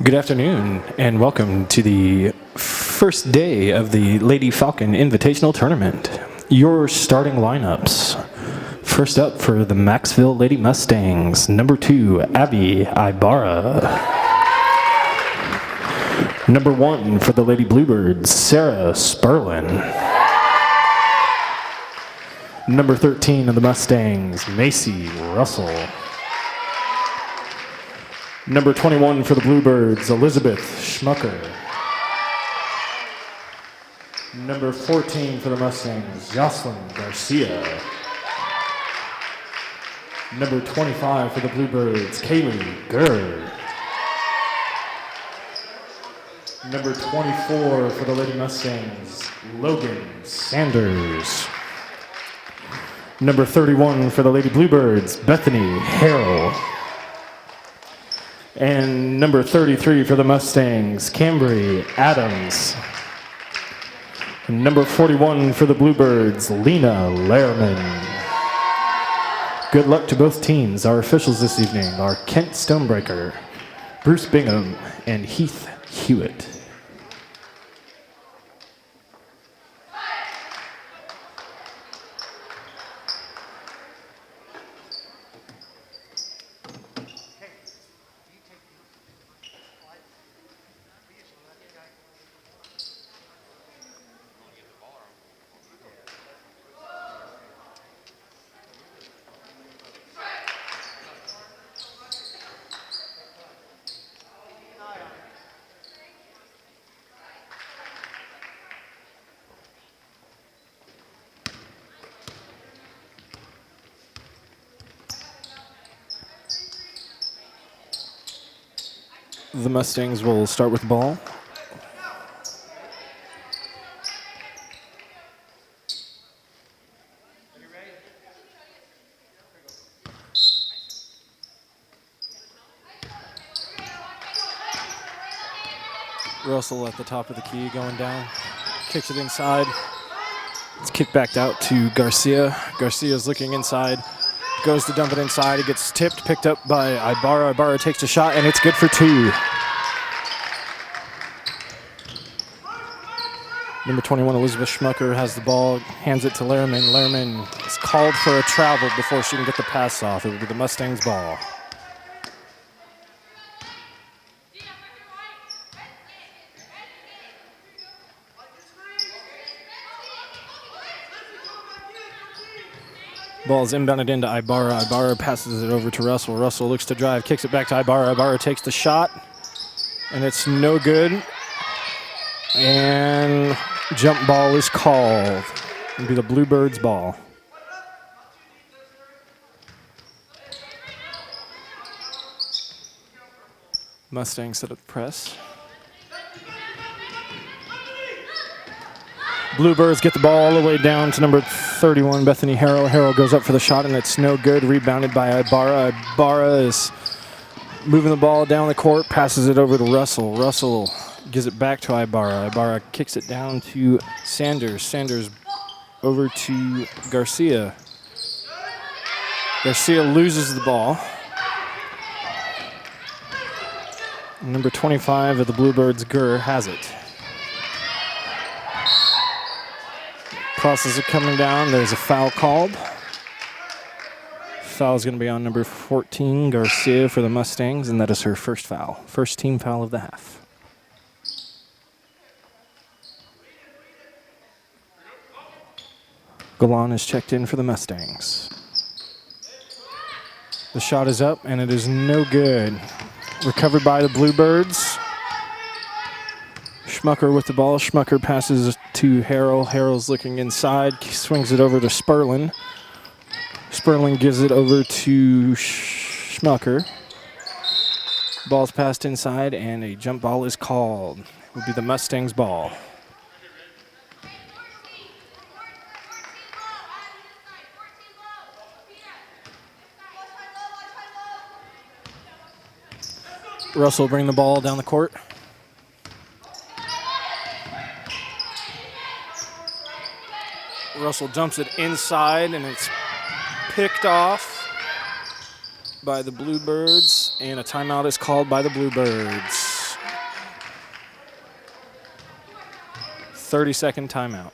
Good afternoon, and welcome to the first day of the Lady Falcon Invitational Tournament. Your starting lineups. First up for the Macksville Lady Mustangs, number 2, Abby Ibarra. Number 1 for the Lady Bluebirds, Sarah Sperlin. Number 13 of the Mustangs, Macy Russell. Number 21 for the Bluebirds, Elizabeth Schmucker. Number 14 for the Mustangs, Jocelyn Garcia. Number 25 for the Bluebirds, Kaylee Gurr. Number 24 for the Lady Mustangs, Logan Sanders. Number 31 for the Lady Bluebirds, Bethany Harrell. And number 33 for the Mustangs, Cambry Adams. And number 41 for the Bluebirds, Lena Lehrman. Good luck to both teams. Our officials this evening are Kent Stonebreaker, Bruce Bingham, and Heath Hewitt. The Mustangs will start with the ball. Russell at the top of the key going down. Kicks it inside. It's kicked back out to Garcia. Garcia's looking inside. Goes to dump it inside. It gets tipped, picked up by Ibarra. Ibarra takes a shot, and it's good for 2. Number 21, Elizabeth Schmucker, has the ball, hands it to Lehrman. Lehrman is called for a travel before she can get the pass off. It will be the Mustangs' ball. Ball is inbounded into Ibarra. Ibarra passes it over to Russell. Russell looks to drive, kicks it back to Ibarra. Ibarra takes the shot, and it's no good. And jump ball is called. It'll be the Bluebirds' ball. Mustangs set up the press. Bluebirds get the ball all the way down to number 31, Bethany Harrell. Harrell goes up for the shot, and it's no good. Rebounded by Ibarra. Ibarra is moving the ball down the court, passes it over to Russell. Russell gives it back to Ibarra. Ibarra kicks it down to Sanders. Sanders over to Garcia. Garcia loses the ball. Number 25 of the Bluebirds, Gurr, has it. Crosses are coming down. There's a foul called. Foul is going to be on number 14, Garcia, for the Mustangs, and that is her first foul. First team foul of the half. Galan is checked in for the Mustangs. The shot is up, and it is no good. Recovered by the Bluebirds. Schmucker with the ball. Schmucker passes to Harrell. Harrell's looking inside, swings it over to Sperlin. Sperlin gives it over to Schmucker. Ball's passed inside, and a jump ball is called. It will be the Mustangs' ball. Russell bring the ball down the court. Russell dumps it inside, and it's picked off by the Bluebirds, and a timeout is called by the Bluebirds. 30-second timeout.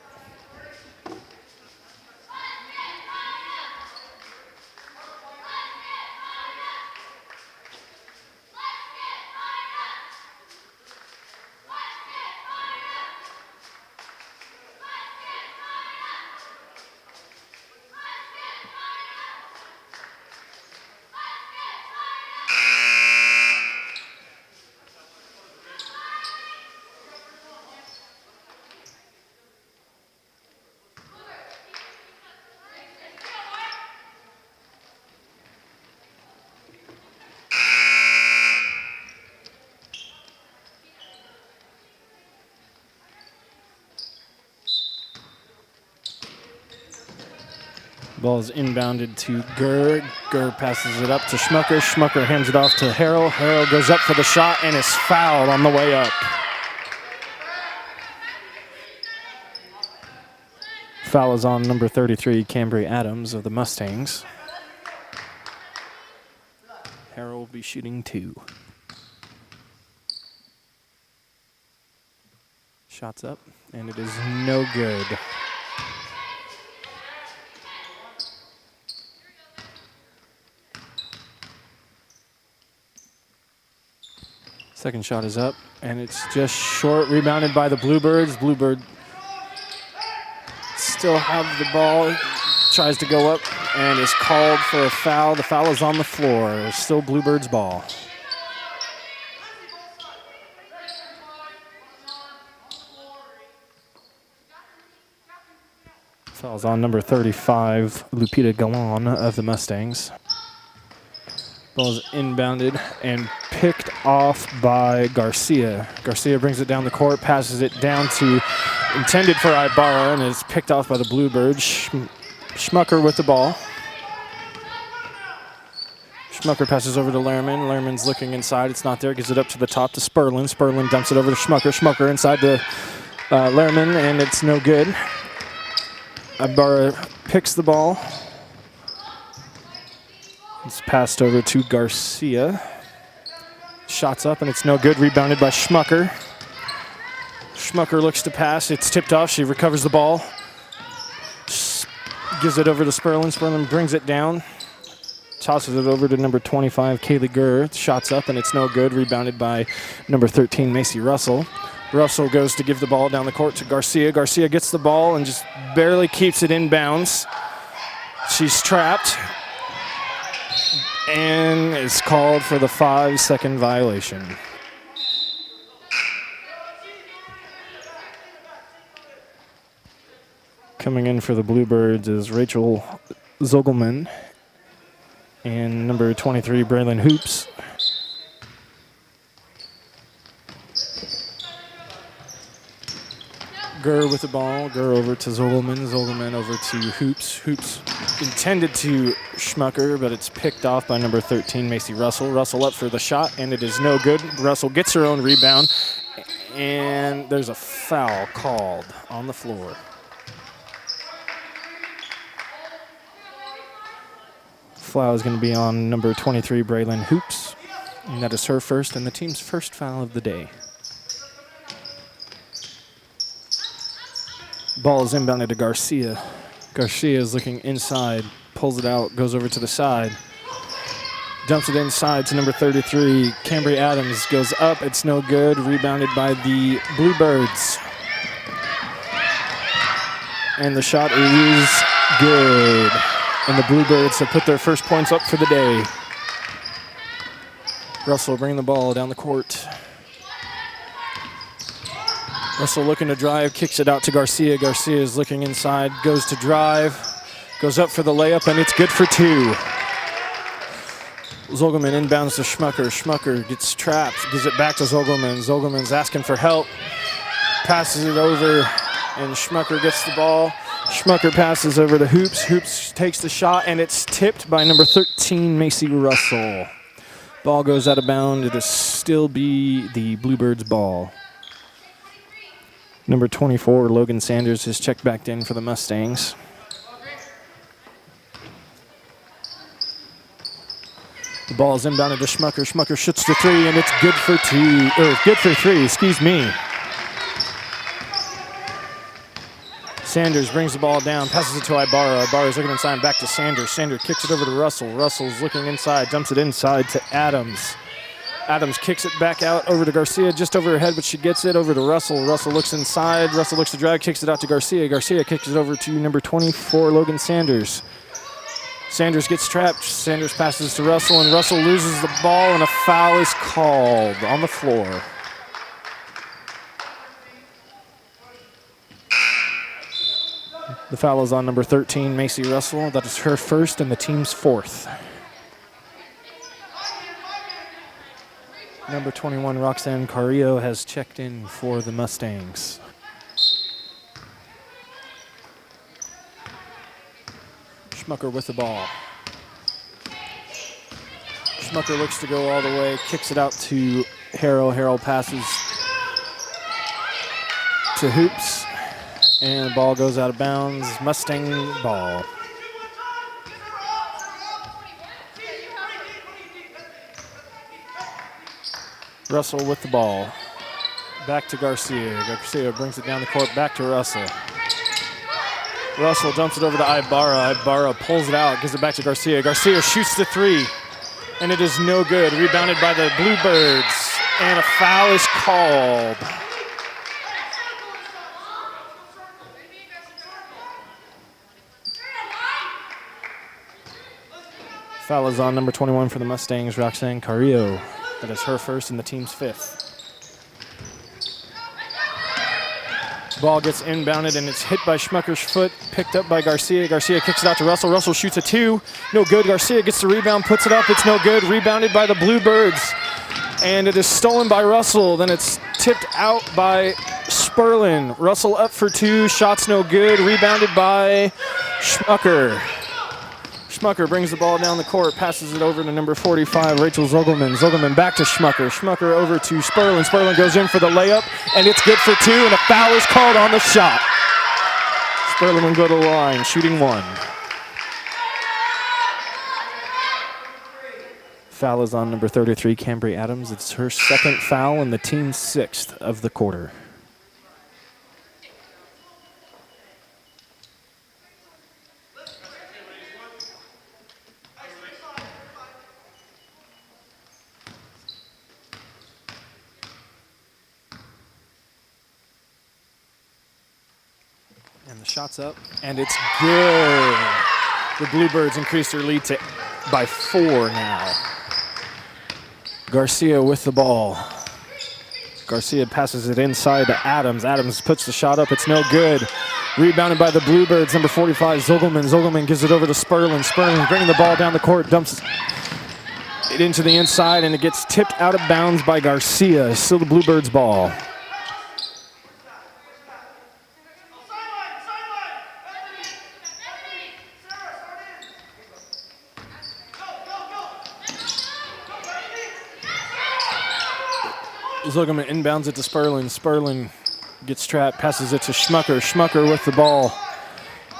Ball is inbounded to Gurr. Gurr passes it up to Schmucker. Schmucker hands it off to Harrell. Harrell goes up for the shot and is fouled on the way up. Foul is on number 33, Cambry Adams of the Mustangs. Harrell will be shooting 2. Shots up, and it is no good. Second shot is up, and it's just short, rebounded by the Bluebirds. Bluebird still have the ball, tries to go up, and is called for a foul. The foul is on the floor. It's still Bluebirds' ball. Foul's on number 35, Lupita Galan of the Mustangs. Ball is inbounded and picked off by Garcia. Garcia brings it down the court, passes it down to intended for Ibarra, and is picked off by the Bluebirds. Schmucker with the ball. Schmucker passes over to Lehrman. Lehrman's looking inside. It's not there. Gives it up to the top to Sperlin. Sperlin dumps it over to Schmucker. Schmucker inside to Lehrman, and it's no good. Ibarra picks the ball. It's passed over to Garcia. Shots up, and it's no good. Rebounded by Schmucker. Schmucker looks to pass. It's tipped off. She recovers the ball. Gives it over to Sperlin. Sperlin brings it down. Tosses it over to number 25, Kaylee Gurr. Shots up, and it's no good. Rebounded by number 13, Macy Russell. Russell goes to give the ball down the court to Garcia. Garcia gets the ball and just barely keeps it in bounds. She's trapped and is called for the 5-second violation. Coming in for the Bluebirds is Rachel Zogelman and number 23, Braylon Hoops. Gurr with the ball. Gurr over to Zogelman. Zogelman over to Hoops. Hoops intended to Schmucker, but it's picked off by number 13, Macy Russell. Russell up for the shot, and it is no good. Russell gets her own rebound, and there's a foul called on the floor. Foul is going to be on number 23, Braylon Hoops, and that is her first and the team's first foul of the day. Ball is inbounded to Garcia. Garcia is looking inside, pulls it out, goes over to the side, dumps it inside to number 33, Cambry Adams. Goes up, it's no good. Rebounded by the Bluebirds. And the shot is good. And the Bluebirds have put their first points up for the day. Russell bringing the ball down the court. Russell looking to drive, kicks it out to Garcia. Garcia is looking inside, goes to drive, goes up for the layup, and it's good for 2. Zogelman inbounds to Schmucker. Schmucker gets trapped, gives it back to Zogelman. Zogelman's asking for help, passes it over, and Schmucker gets the ball. Schmucker passes over to Hoops. Hoops takes the shot, and it's tipped by number 13, Macy Russell. Ball goes out of bounds. It'll still be the Bluebirds' ball. Number 24, Logan Sanders, is checked back in for the Mustangs. The ball is inbounded to Schmucker. Schmucker shoots the 3, and it's good for 3, excuse me. Sanders brings the ball down, passes it to Ibarra. Ibarra's looking inside, back to Sanders. Sanders kicks it over to Russell. Russell's looking inside, dumps it inside to Adams. Adams kicks it back out over to Garcia, just over her head, but she gets it over to Russell. Russell looks inside. Russell looks to drive, kicks it out to Garcia. Garcia kicks it over to number 24, Logan Sanders. Sanders gets trapped. Sanders passes to Russell, and Russell loses the ball, and a foul is called on the floor. The foul is on number 13, Macy Russell. That is her first and the team's fourth. Number 21, Roxanne Carrillo, has checked in for the Mustangs. Schmucker with the ball. Schmucker looks to go all the way, kicks it out to Harrell. Harrell passes to Hoops, and the ball goes out of bounds. Mustang ball. Russell with the ball. Back to Garcia. Garcia brings it down the court, back to Russell. Russell dumps it over to Ibarra. Ibarra pulls it out, gives it back to Garcia. Garcia shoots the three, and it is no good. Rebounded by the Bluebirds, and a foul is called. Foul is on number 21 for the Mustangs, Roxanne Carrillo. That is her first and the team's fifth. Ball gets inbounded, and it's hit by Schmucker's foot, picked up by Garcia. Garcia kicks it out to Russell. Russell shoots a two. No good. Garcia gets the rebound, puts it up. It's no good. Rebounded by the Bluebirds. And it is stolen by Russell. Then it's tipped out by Sperlin. Russell up for two. Shots no good. Rebounded by Schmucker. Schmucker brings the ball down the court, passes it over to number 45, Rachel Zogelman. Zogelman back to Schmucker. Schmucker over to Sperlin. Sperlin goes in for the layup, and it's good for two, and a foul is called on the shot. Sperlin will go to the line, shooting one. Foul is on number 33, Cambry Adams. It's her second foul and the team's sixth of the quarter. And the shot's up, and it's good. The Bluebirds increased their lead by 4 now. Garcia with the ball. Garcia passes it inside to Adams. Adams puts the shot up. It's no good. Rebounded by the Bluebirds, number 45, Zogelman. Zogelman gives it over to Sperlin. Sperlin bringing the ball down the court, dumps it into the inside, and it gets tipped out of bounds by Garcia. Still the Bluebirds' ball. Zogelman inbounds it to Sperlin. Sperlin gets trapped, passes it to Schmucker. Schmucker with the ball.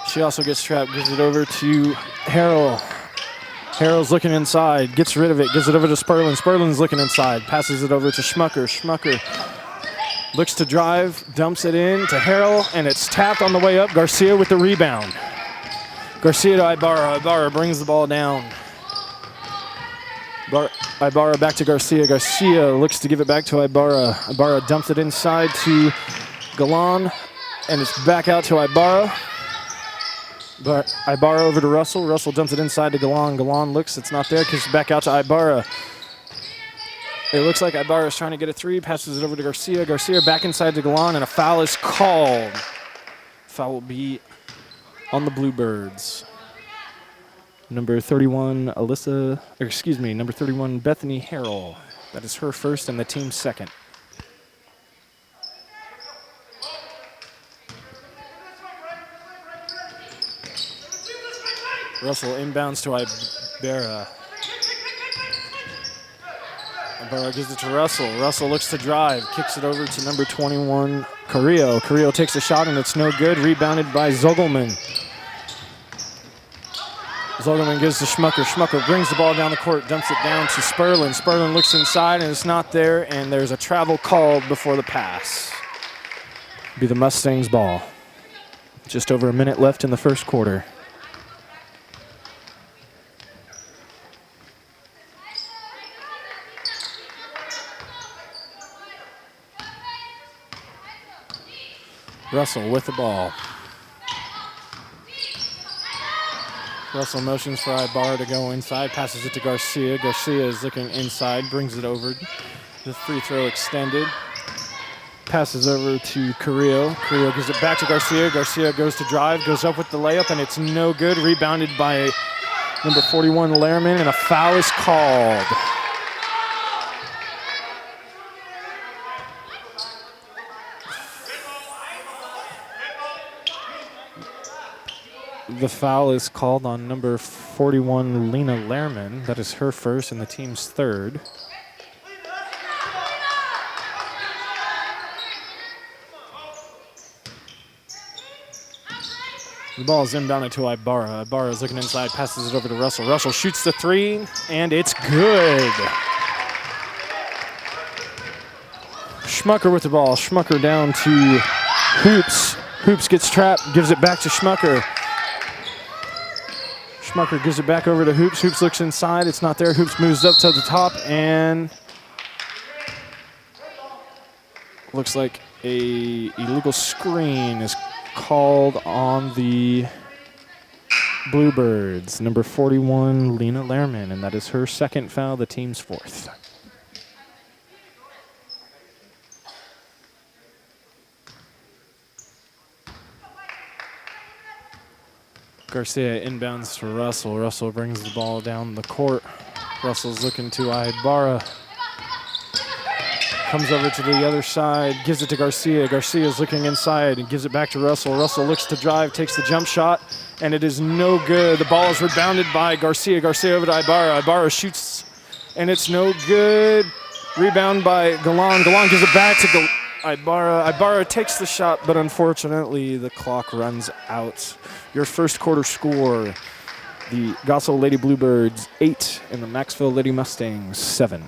She also gets trapped, gives it over to Harrell. Harrell's looking inside, gets rid of it, gives it over to Sperlin. Sperlin's looking inside, passes it over to Schmucker. Schmucker looks to drive, dumps it in to Harrell, and it's tapped on the way up. Garcia with the rebound. Garcia to Ibarra. Ibarra brings the ball down. Ibarra back to Garcia. Garcia looks to give it back to Ibarra. Ibarra dumps it inside to Galan, and it's back out to Ibarra. But Ibarra over to Russell. Russell dumps it inside to Galan. Galan looks, it's not there, kicks it back out to Ibarra. It looks like Ibarra is trying to get a three, passes it over to Garcia. Garcia back inside to Galan, and a foul is called. Foul will be on the Bluebirds. Number 31, number 31, Bethany Harrell. That is her first and the team's second. Russell inbounds to Ibarra. Ibarra gives it to Russell. Russell looks to drive, kicks it over to number 21, Carrillo. Carrillo takes a shot, and it's no good. Rebounded by Zogelman. Zogelman gives to Schmucker. Schmucker brings the ball down the court, dumps it down to Sperlin. Sperlin looks inside, and it's not there, and there's a travel called before the pass. Be the Mustangs' ball. Just over a minute left in the first quarter. Russell with the ball. Russell motions for Ibarra to go inside, passes it to Garcia. Garcia is looking inside, brings it over. The free throw extended. Passes over to Carrillo. Carrillo gives it back to Garcia. Garcia goes to drive, goes up with the layup, and it's no good. Rebounded by number 41, Lehrman, and a foul is called. The foul is called on number 41, Lena Lehrman. That is her first and the team's third. The ball is inbounded to Ibarra. Ibarra is looking inside, passes it over to Russell. Russell shoots the three, and it's good. Schmucker with the ball. Schmucker down to Hoops. Hoops gets trapped, gives it back to Schmucker. Schmucker gives it back over to Hoops. Hoops looks inside. It's not there. Hoops moves up to the top, and looks like a illegal screen is called on the Bluebirds. Number 41, Lena Lehrman, and that is her second foul, the team's fourth. Garcia inbounds to Russell. Russell brings the ball down the court. Russell's looking to Ibarra. Comes over to the other side, gives it to Garcia. Garcia's looking inside and gives it back to Russell. Russell looks to drive, takes the jump shot, and it is no good. The ball is rebounded by Garcia. Garcia over to Ibarra. Ibarra shoots, and it's no good. Rebound by Galan. Galan gives it back to Ibarra. Ibarra takes the shot, but unfortunately the clock runs out. Your first quarter score, the Goessel Lady Bluebirds 8 and the Macksville Lady Mustangs 7.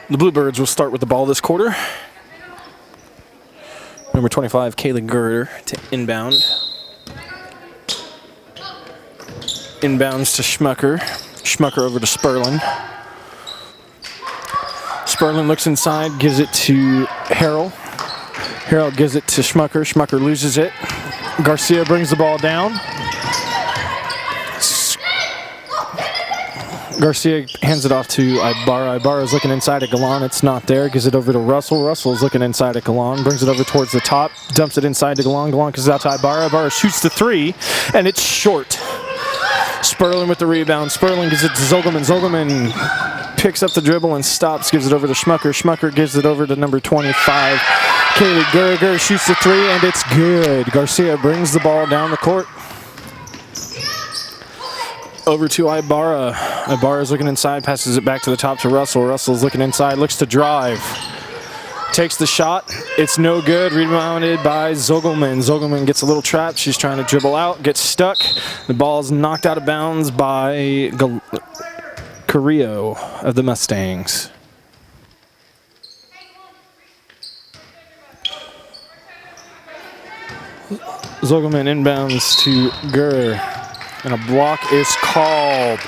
The Bluebirds will start with the ball this quarter. Number 25, Kaylee Girder to inbound. Inbounds to Schmucker. Schmucker over to Sperlin. Sperlin looks inside, gives it to Harrell. Harrell gives it to Schmucker. Schmucker loses it. Garcia brings the ball down. Garcia hands it off to Ibarra. Ibarra's looking inside at Galan. It's not there. Gives it over to Russell. Russell's looking inside at Galan. Brings it over towards the top. Dumps it inside to Galan. Galan gives it out to Ibarra. Ibarra shoots the three, and it's short. Sperlin with the rebound. Sperlin gives it to Zogelman. Zogelman picks up the dribble and stops. Gives it over to Schmucker. Schmucker gives it over to number 25. Kaylee Gerger shoots the three, and it's good. Garcia brings the ball down the court. Over to Ibarra. Ibarra's looking inside, passes it back to the top to Russell. Russell's looking inside, looks to drive. Takes the shot. It's no good. Rebounded by Zogelman. Zogelman gets a little trapped. She's trying to dribble out, gets stuck. The ball's knocked out of bounds by Carrillo of the Mustangs. Zogelman inbounds to Gurr. And a block is called.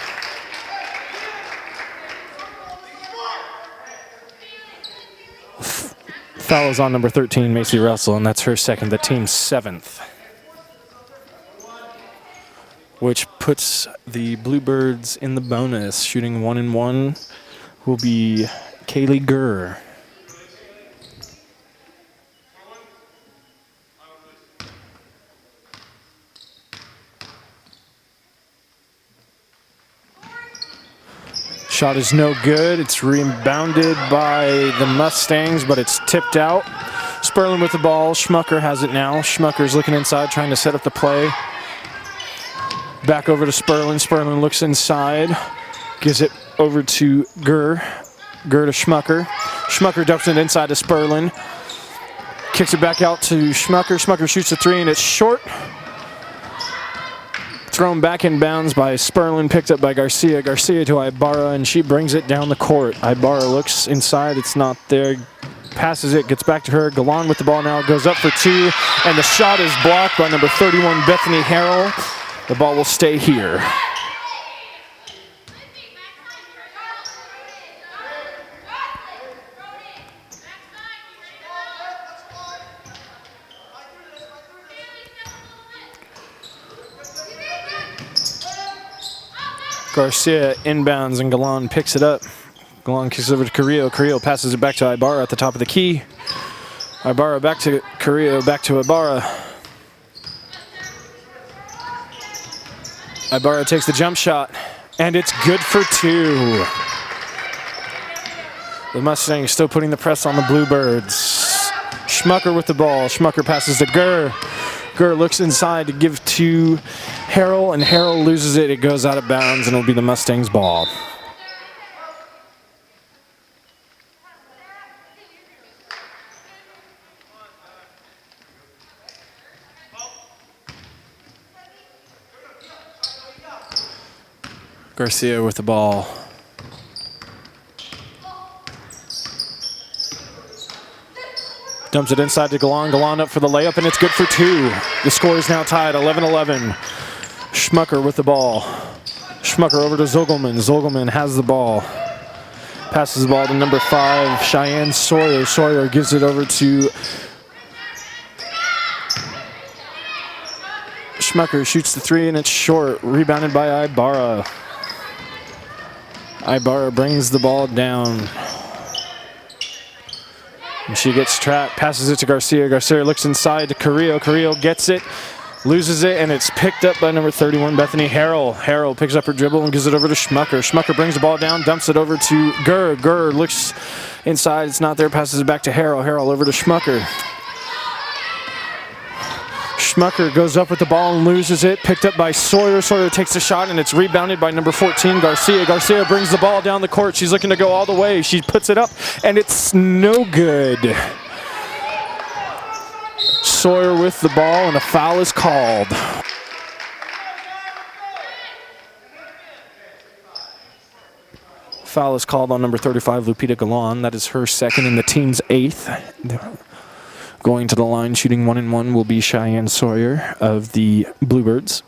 Foul is on number 13, Macy Russell, and that's her second, the team's 7th. Which puts the Bluebirds in the bonus. Shooting 1-1 will be Kaylee Gurr. Shot is no good. It's rebounded by the Mustangs, but it's tipped out. Sperlin with the ball. Schmucker has it now. Schmucker's looking inside, trying to set up the play. Back over to Sperlin. Sperlin looks inside. Gives it over to Gurr. Gurr to Schmucker. Schmucker dumps it inside to Sperlin. Kicks it back out to Schmucker. Schmucker shoots a 3, and it's short. Thrown back in bounds by Sperlin, picked up by Garcia. Garcia to Ibarra, and she brings it down the court. Ibarra looks inside, it's not there. Passes it, gets back to her. Galan with the ball now, goes up for 2, and the shot is blocked by number 31, Bethany Harrell. The ball will stay here. Garcia inbounds and Galan picks it up. Galan kicks it over to Carrillo. Carrillo passes it back to Ibarra at the top of the key. Ibarra back to Carrillo, back to Ibarra. Ibarra takes the jump shot, and it's good for 2. The Mustangs still putting the press on the Bluebirds. Schmucker with the ball. Schmucker passes to Gurr. Gurr looks inside to give to Harrell, and Harrell loses it. It goes out of bounds, and it'll be the Mustangs' ball. Garcia with the ball. Dumps it inside to Galan. Galan up for the layup, and it's good for 2. The score is now tied, 11-11. Schmucker with the ball. Schmucker over to Zogelman. Zogelman has the ball. Passes the ball to number 5, Cheyenne Sawyer. Sawyer gives it over to Schmucker. Shoots the 3, and it's short. Rebounded by Ibarra. Ibarra brings the ball down. And she gets trapped, passes it to Garcia. Garcia looks inside to Carrillo. Carrillo gets it, loses it, and it's picked up by number 31, Bethany Harrell. Harrell picks up her dribble and gives it over to Schmucker. Schmucker brings the ball down, dumps it over to Gurr. Gurr looks inside, it's not there, passes it back to Harrell. Harrell over to Schmucker. Schmucker goes up with the ball and loses it. Picked up by Sawyer. Sawyer takes the shot, and it's rebounded by number 14, Garcia. Garcia brings the ball down the court. She's looking to go all the way. She puts it up, and it's no good. Sawyer with the ball, and a foul is called. Foul is called on number 35, Lupita Galan. That is her second and the team's 8th. Going to the line, shooting 1-1 will be Cheyenne Sawyer of the Bluebirds.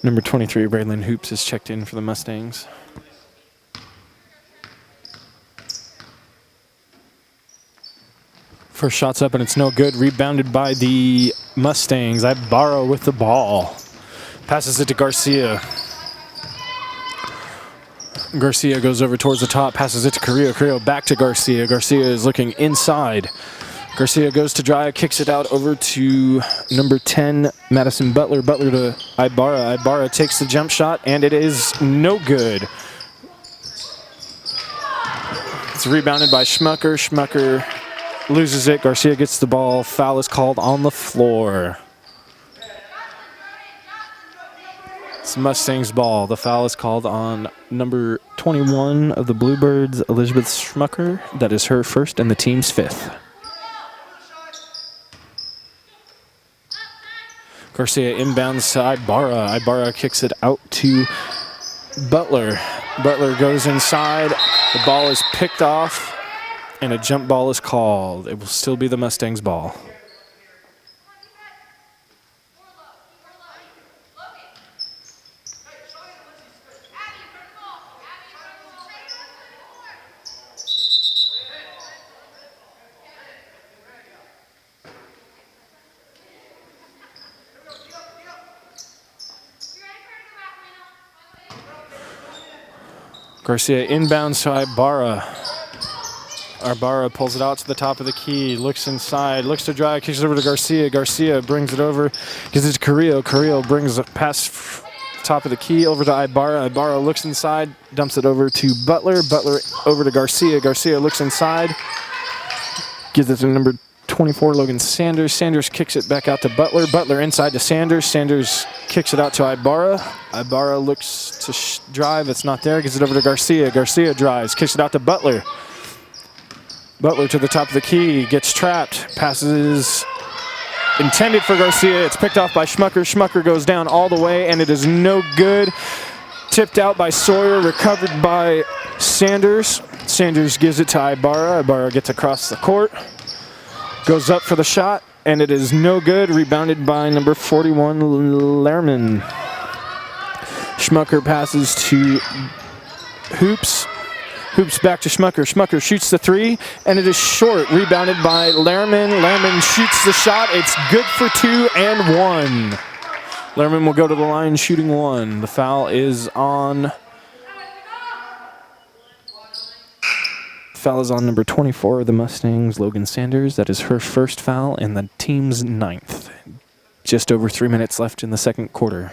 Number 23, Braylon Hoops, is checked in for the Mustangs. First shot's up, and it's no good. Rebounded by the Mustangs. Ibarra with the ball. Passes it to Garcia. Garcia goes over towards the top, passes it to Carrillo. Carrillo back to Garcia. Garcia is looking inside. Garcia goes to drive, kicks it out over to number 10, Madison Butler. Butler to Ibarra. Ibarra takes the jump shot, and it is no good. It's rebounded by Schmucker. Schmucker loses it. Garcia gets the ball. Foul is called on the floor. It's Mustangs ball. The foul is called on number 21 of the Bluebirds, Elizabeth Schmucker. That is her first and the team's 5th. Garcia inbounds to Ibarra. Ibarra kicks it out to Butler. Butler goes inside. The ball is picked off And a jump ball is called. It will still be the Mustangs' ball. Garcia inbounds to Ibarra. Ibarra pulls it out to the top of the key, looks inside, looks to drive, kicks it over to Garcia. Garcia brings it over, gives it to Carrillo. Carrillo brings it past top of the key over to Ibarra. Ibarra looks inside, dumps it over to Butler. Butler over to Garcia. Garcia looks inside, gives it to number 24, Logan Sanders. Sanders kicks it back out to Butler. Butler inside to Sanders. Sanders kicks it out to Ibarra. Ibarra looks to drive. It's not there. Gives it over to Garcia. Garcia drives. Kicks it out to Butler. Butler to the top of the key. Gets trapped. Passes intended for Garcia. It's picked off by Schmucker. Schmucker goes down all the way, and it is no good. Tipped out by Sawyer. Recovered by Sanders. Sanders gives it to Ibarra. Ibarra gets across the court. Goes up for the shot, and it is no good. Rebounded by number 41, Lehrman. Schmucker passes to Hoops. Hoops back to Schmucker. Schmucker shoots the three, and it is short. Rebounded by Lehrman. Lehrman shoots the shot. It's good for 2 and 1. Lehrman will go to the line shooting 1. The foul is on... Foul is on number 24 of the Mustangs, Logan Sanders. That is her first foul and the team's 9th. Just over 3 minutes left in the second quarter.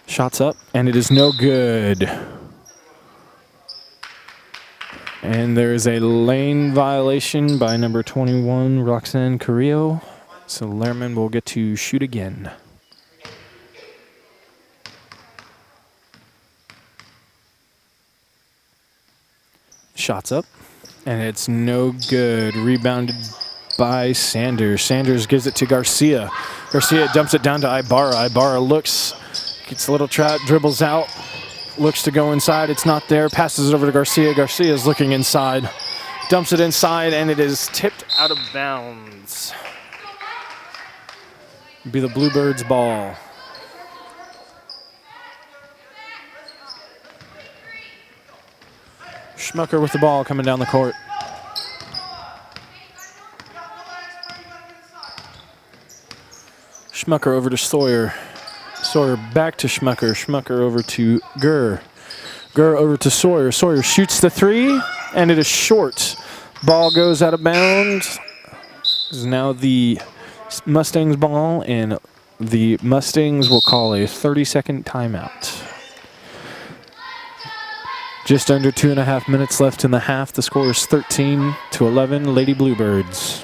Shots up, and it is no good. And there is a lane violation by number 21, Roxanne Carrillo. So Lehrman will get to shoot again. Shots up, and it's no good. Rebounded by Sanders. Sanders gives it to Garcia. Garcia dumps it down to Ibarra. Ibarra looks, gets a little trap, dribbles out, looks to go inside. It's not there. Passes it over to Garcia. Garcia is looking inside. Dumps it inside, and it is tipped out of bounds. It'll be the Bluebirds' ball. Schmucker with the ball coming down the court. Schmucker over to Sawyer. Sawyer back to Schmucker. Schmucker over to Gurr. Gurr over to Sawyer. Sawyer shoots the three, and it is short. Ball goes out of bounds. This is now the Mustangs' ball, and the Mustangs will call a 30-second timeout. Just under 2.5 minutes left in the half. The score is 13-11, Lady Bluebirds.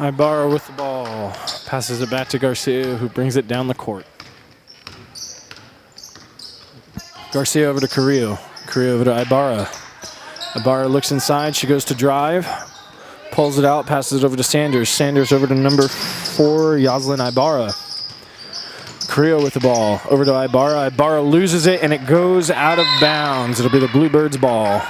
Ibarra with the ball. Passes it back to Garcia, who brings it down the court. Garcia over to Carrillo. Carrillo over to Ibarra. Ibarra looks inside. She goes to drive. Pulls it out. Passes it over to Sanders. Sanders over to number 4, Yaslin Ibarra. Carrillo with the ball. Over to Ibarra. Ibarra loses it, and it goes out of bounds. It'll be the Bluebirds' ball.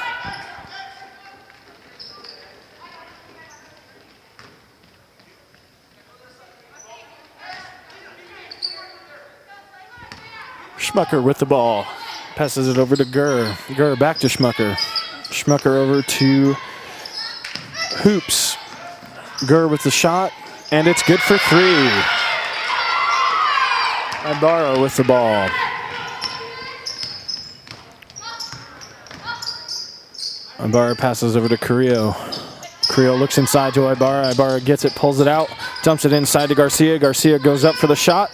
Schmucker with the ball. Passes it over to Gurr. Gurr back to Schmucker. Schmucker over to Hoops. Gurr with the shot, and it's good for 3. Ibarra with the ball. Ibarra passes over to Carrillo. Carrillo looks inside to Ibarra. Ibarra gets it, pulls it out, dumps it inside to Garcia. Garcia goes up for the shot,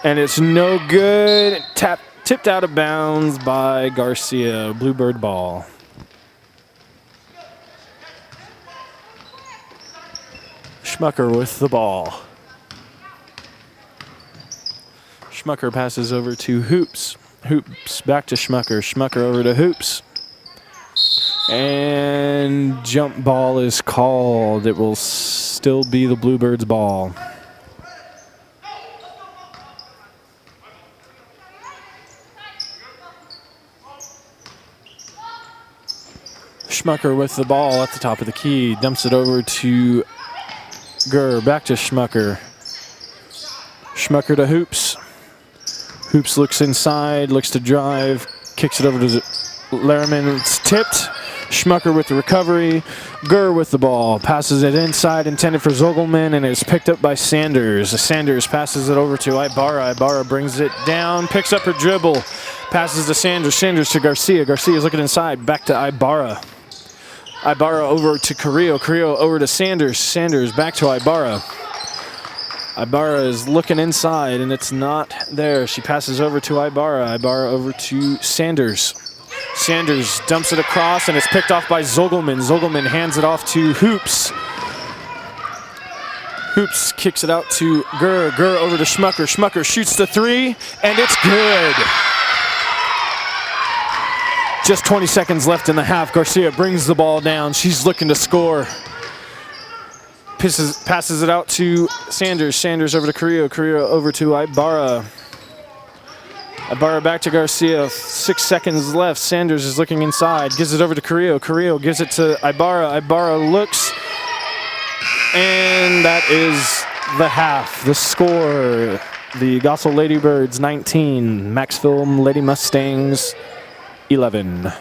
and it's no good. Tipped out of bounds by Garcia. Bluebird ball. Schmucker with the ball. Schmucker passes over to Hoops. Hoops back to Schmucker. Schmucker over to Hoops. And jump ball is called. It will still be the Bluebirds' ball. Schmucker with the ball at the top of the key. Dumps it over to Gurr. Back to Schmucker. Schmucker to Hoops. Hoops looks inside, looks to drive, kicks it over to Lehrman. It's tipped. Schmucker with the recovery. Gurr with the ball. Passes it inside, intended for Zogelman, and it's picked up by Sanders. Sanders passes it over to Ibarra. Ibarra brings it down, picks up her dribble. Passes to Sanders. Sanders to Garcia. Garcia's looking inside. Back to Ibarra. Ibarra over to Carrillo. Carrillo over to Sanders. Sanders back to Ibarra. Ibarra is looking inside, and it's not there. She passes over to Ibarra. Ibarra over to Sanders. Sanders dumps it across, and it's picked off by Zogelman. Zogelman hands it off to Hoops. Hoops kicks it out to Gurr. Gurr over to Schmucker. Schmucker shoots the three, and it's good. Just 20 seconds left in the half. Garcia brings the ball down. She's looking to score. Passes it out to Sanders. Sanders over to Carrillo. Carrillo over to Ibarra. Ibarra back to Garcia. 6 seconds left. Sanders is looking inside. Gives it over to Carrillo. Carrillo gives it to Ibarra. Ibarra looks. And that is the half. The score. The Goessel Ladybirds 19. Macksville Lady Mustangs 11.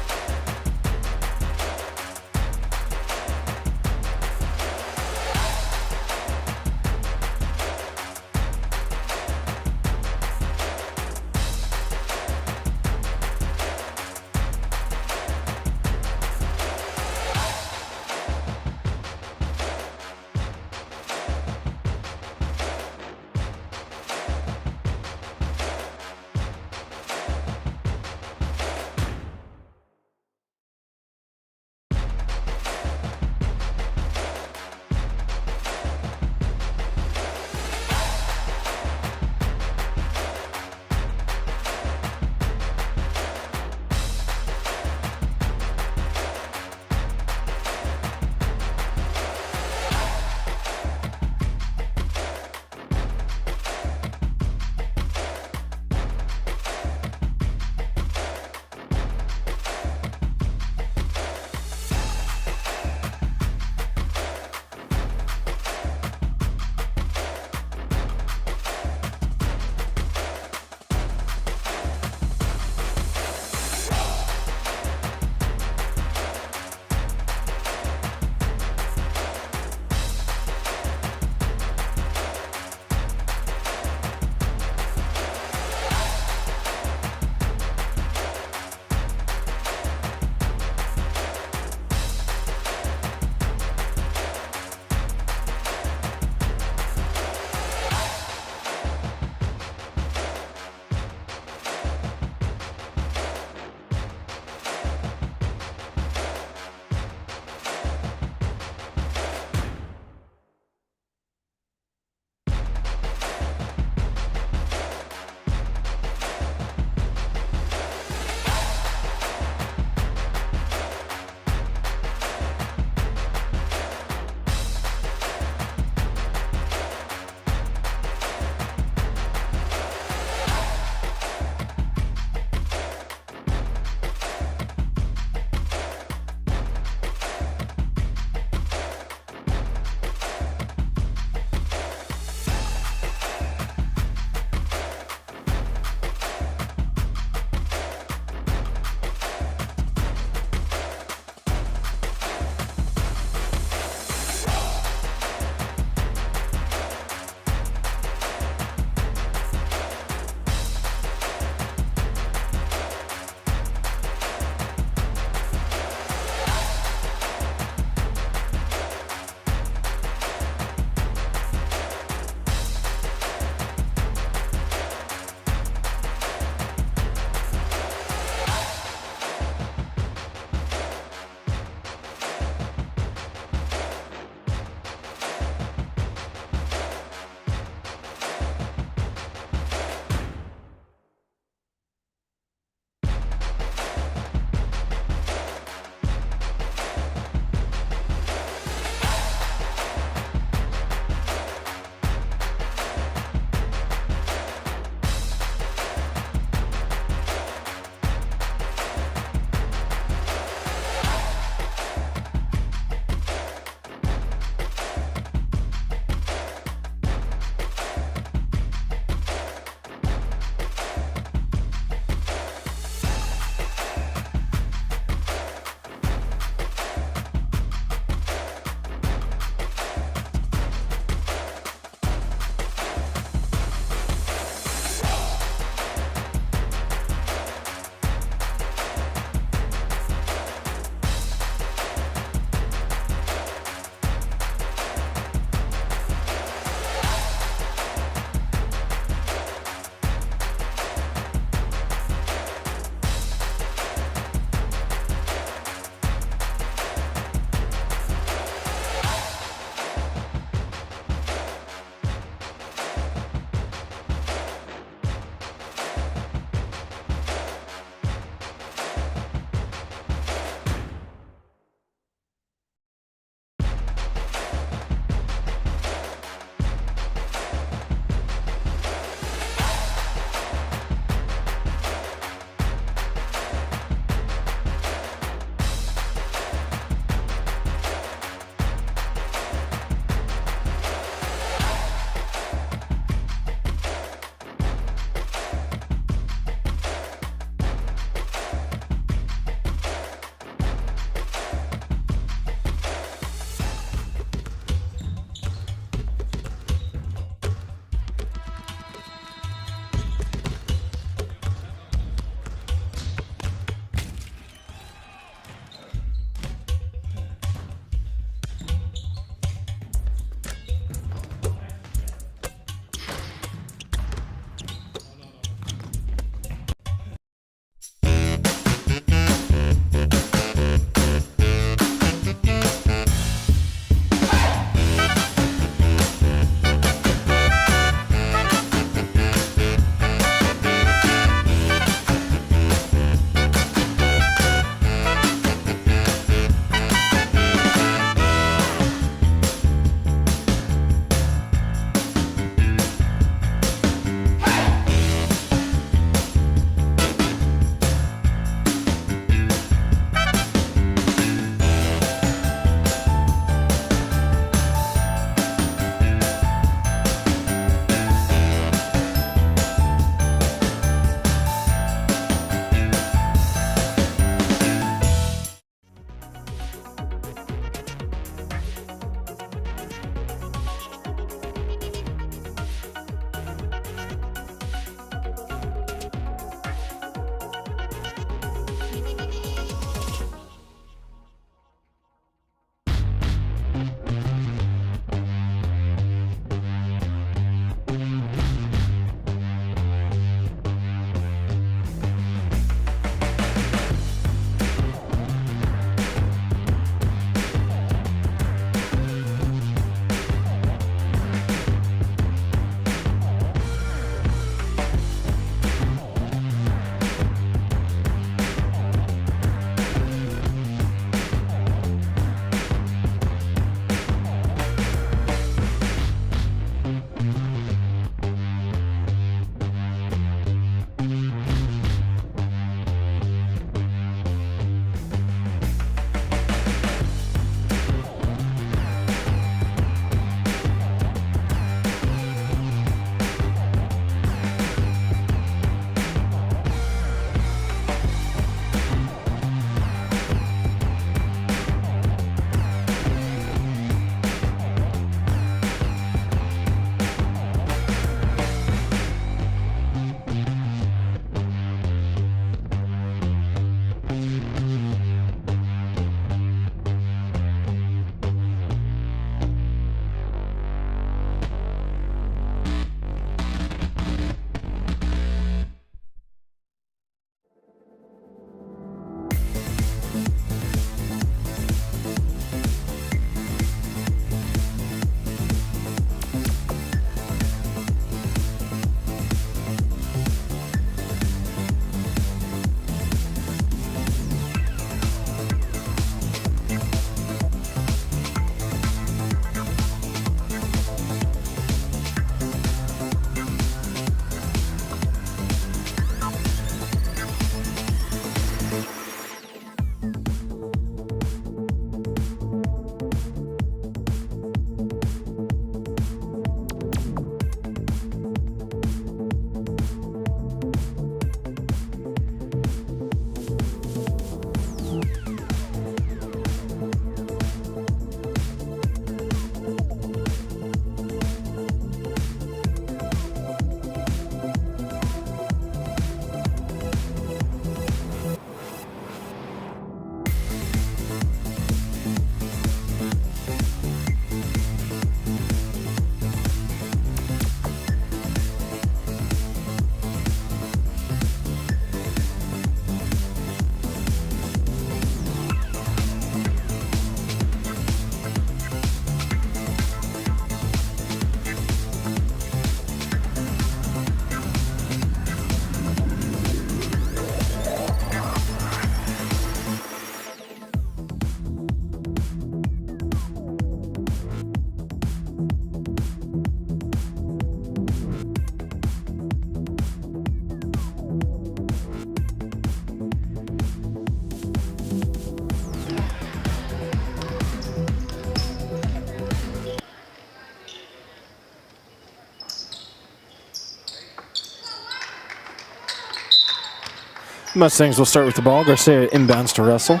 Mustangs will start with the ball. Garcia inbounds to Russell.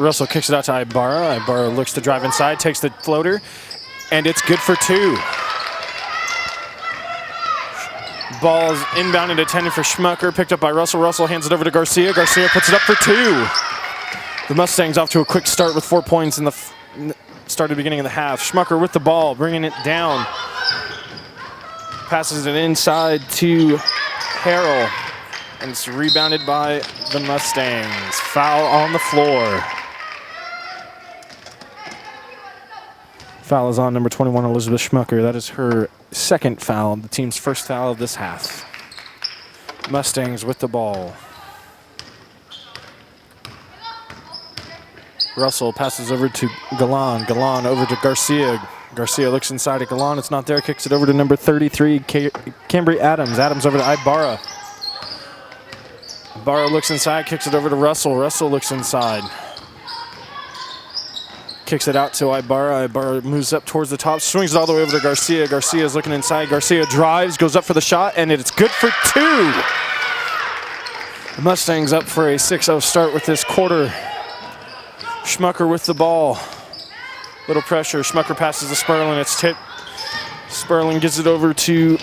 Russell kicks it out to Ibarra. Ibarra looks to drive inside, takes the floater, and it's good for 2. Ball is inbounded, intended for Schmucker, picked up by Russell. Russell hands it over to Garcia. Garcia puts it up for 2. The Mustangs off to a quick start with 4 points in the start of the beginning of the half. Schmucker with the ball, bringing it down. Passes it inside to Harrell, and it's rebounded by the Mustangs. Foul on the floor. Foul is on number 21, Elizabeth Schmucker. That is her second foul, the team's first foul of this half. Mustangs with the ball. Russell passes over to Galan. Galan over to Garcia. Garcia looks inside at Galan. It's not there. Kicks it over to number 33, Cambry Adams. Adams over to Ibarra. Ibarra looks inside, kicks it over to Russell. Russell looks inside. Kicks it out to Ibarra. Ibarra moves up towards the top, swings it all the way over to Garcia. Garcia is looking inside. Garcia drives, goes up for the shot, and it's good for 2. The Mustangs up for a 6-0 start with this quarter. Schmucker with the ball. Little pressure. Schmucker passes to Sperling. It's tipped. Sperling gives it over to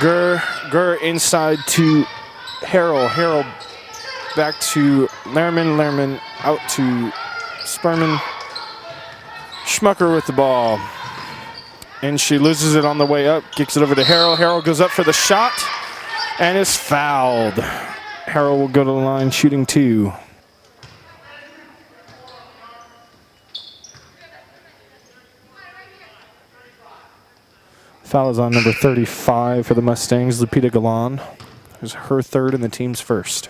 Gurr. Gurr inside to Harrell. Harrell back to Lehrman. Lehrman out to Sperman. Schmucker with the ball. And she loses it on the way up. Kicks it over to Harrell. Harrell goes up for the shot and is fouled. Harrell will go to the line shooting 2. Foul is on number 35 for the Mustangs, Lupita Galan. It was her third and the team's first.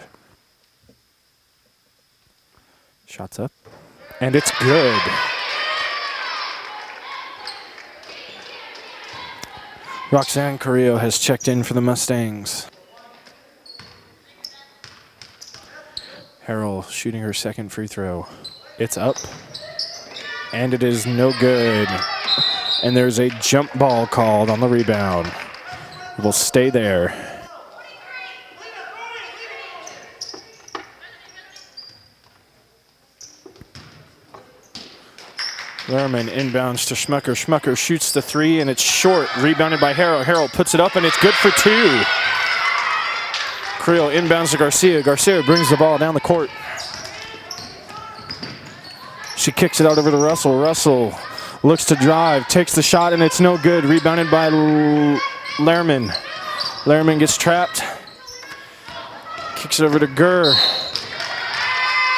Shots up. And it's good. Roxanne Carrillo has checked in for the Mustangs. Harrell shooting her second free throw. It's up. And it is no good. And there's a jump ball called on the rebound. It will stay there. Lehrman inbounds to Schmucker. Schmucker shoots the 3, and it's short. Rebounded by Harrell. Harrell puts it up, and it's good for 2. Creel inbounds to Garcia. Garcia brings the ball down the court. She kicks it out over to Russell. Russell looks to drive, takes the shot, and it's no good. Rebounded by Lehrman. Lehrman gets trapped. Kicks it over to Gurr.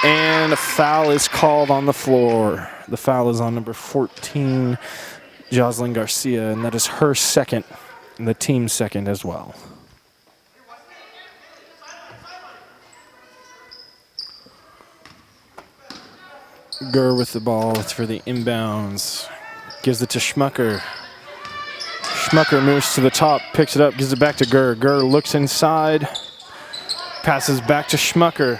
And a foul is called on the floor. The foul is on number 14, Jocelyn Garcia, and that is her second, and the team's second as well. Gurr with the ball. It's for the inbounds. Gives it to Schmucker. Schmucker moves to the top, picks it up, gives it back to Gurr. Gurr looks inside, passes back to Schmucker.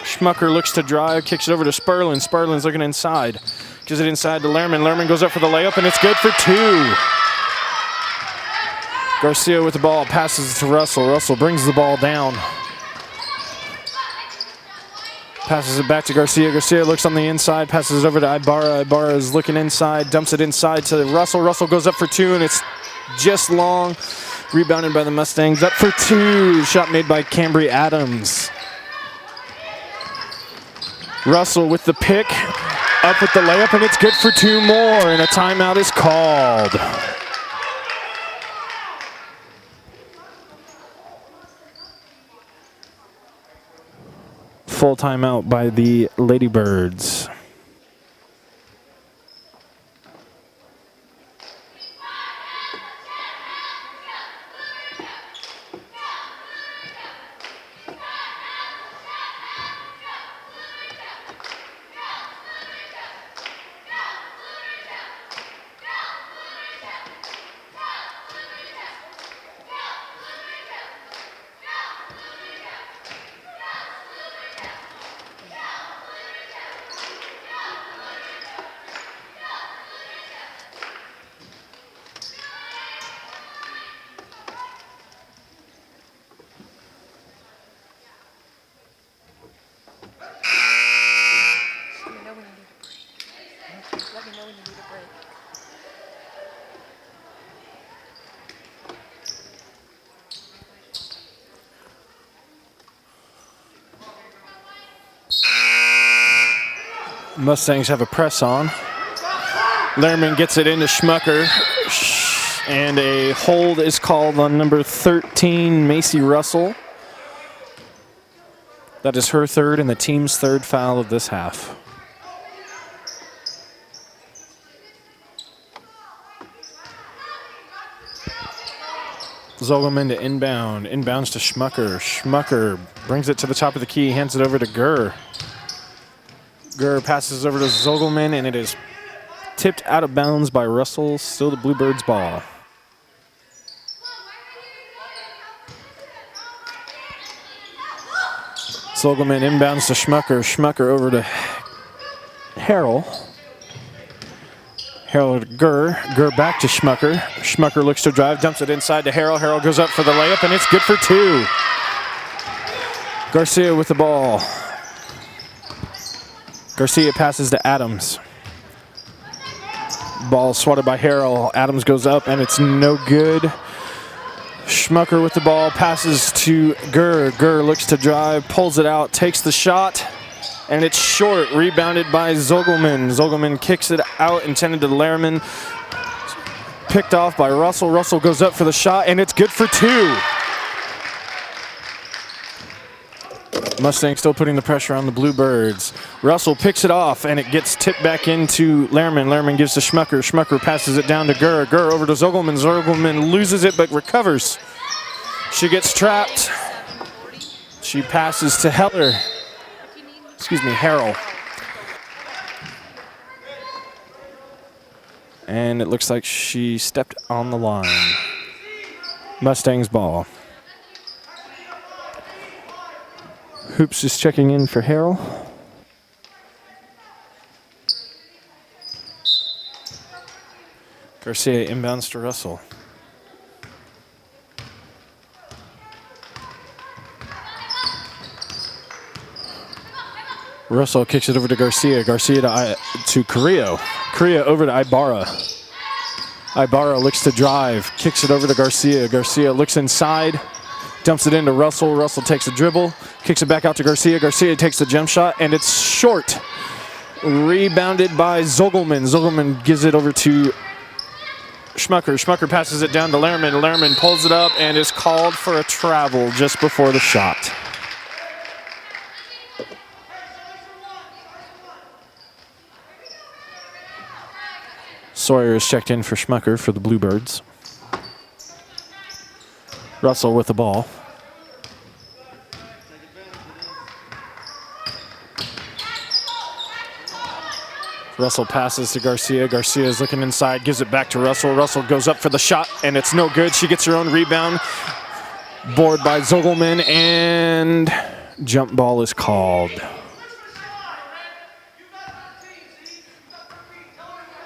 Schmucker looks to drive, kicks it over to Sperlin. Sperlin's looking inside. Gives it inside to Lehrman. Lehrman goes up for the layup, and it's good for 2. Garcia with the ball, passes to Russell. Russell brings the ball down. Passes it back to Garcia. Garcia looks on the inside, passes it over to Ibarra. Ibarra is looking inside, dumps it inside to Russell. Russell goes up for 2, and it's just long. Rebounded by the Mustangs. Up for 2. Shot made by Cambry Adams. Russell with the pick, up with the layup, and it's good for 2 more, and a timeout is called. Full timeout by the Ladybirds. Let me know when you need a break. Mustangs have a press on. Lehrman gets it into Schmucker, and a hold is called on number 13, Macy Russell. That is her third and the team's third foul of this half. Zogelman to inbound. Inbounds to Schmucker. Schmucker brings it to the top of the key, hands it over to Gurr. Gurr passes over to Zogelman, and it is tipped out of bounds by Russell. Still the Bluebirds' ball. Zogelman inbounds to Schmucker. Schmucker over to Harrell. Harrell to Gurr. Gurr back to Schmucker. Schmucker looks to drive, dumps it inside to Harrell. Harrell goes up for the layup, and it's good for two. Garcia with the ball. Garcia passes to Adams. Ball swatted by Harrell. Adams goes up, and it's no good. Schmucker with the ball, passes to Gurr. Gurr looks to drive, pulls it out, takes the shot, and it's short. Rebounded by Zogelman. Zogelman kicks it out, intended to Lehrman. Picked off by Russell. Russell goes up for the shot, and it's good for two. Mustang still putting the pressure on the Bluebirds. Russell picks it off, and it gets tipped back into Lehrman. Lehrman gives to Schmucker. Schmucker passes it down to Gurr. Gurr over to Zogelman. Zogelman loses it, but recovers. She gets trapped. She passes to Heller. Harrell. And it looks like she stepped on the line. Mustangs ball. Hoops is checking in for Harrell. Garcia inbounds to Russell. Russell kicks it over to Garcia. Garcia to Carrillo. Carrillo over to Ibarra. Ibarra looks to drive. Kicks it over to Garcia. Garcia looks inside. Dumps it into Russell. Russell takes a dribble. Kicks it back out to Garcia. Garcia takes the jump shot, and it's short. Rebounded by Zogelman. Zogelman gives it over to Schmucker. Schmucker passes it down to Lehrman. Lehrman pulls it up and is called for a travel just before the shot. Sawyer is checked in for Schmucker for the Bluebirds. Russell with the ball. Russell passes to Garcia. Garcia is looking inside, gives it back to Russell. Russell goes up for the shot, and it's no good. She gets her own rebound. Board by Zogelman, and jump ball is called.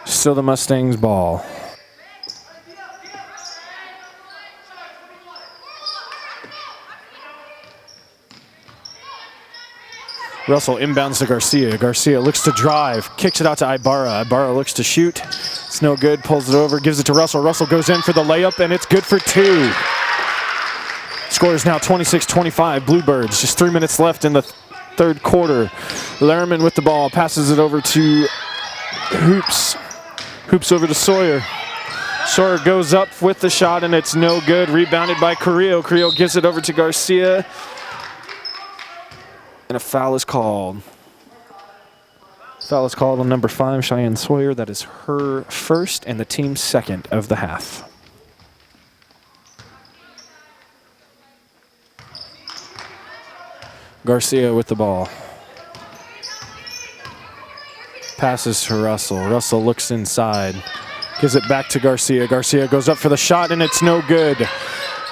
Still the Mustangs ball. Russell inbounds to Garcia. Garcia looks to drive, kicks it out to Ibarra. Ibarra looks to shoot. It's no good, pulls it over, gives it to Russell. Russell goes in for the layup, and it's good for two. Score is now 26-25, Bluebirds. Just 3 minutes left in the third quarter. Lehrman with the ball, passes it over to Hoops. Hoops over to Sawyer. Sawyer goes up with the shot, and it's no good. Rebounded by Carrillo. Carrillo gives it over to Garcia. And a foul is called. Foul is called on number 5, Cheyenne Sawyer. That is her first and the team's second of the half. Garcia with the ball. Passes to Russell. Russell looks inside. Gives it back to Garcia. Garcia goes up for the shot, and it's no good.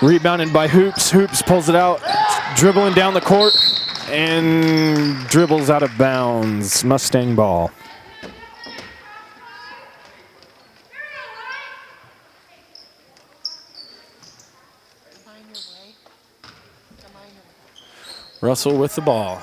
Rebounded by Hoops. Hoops pulls it out, dribbling down the court, and dribbles out of bounds. Mustang ball. Russell with the ball.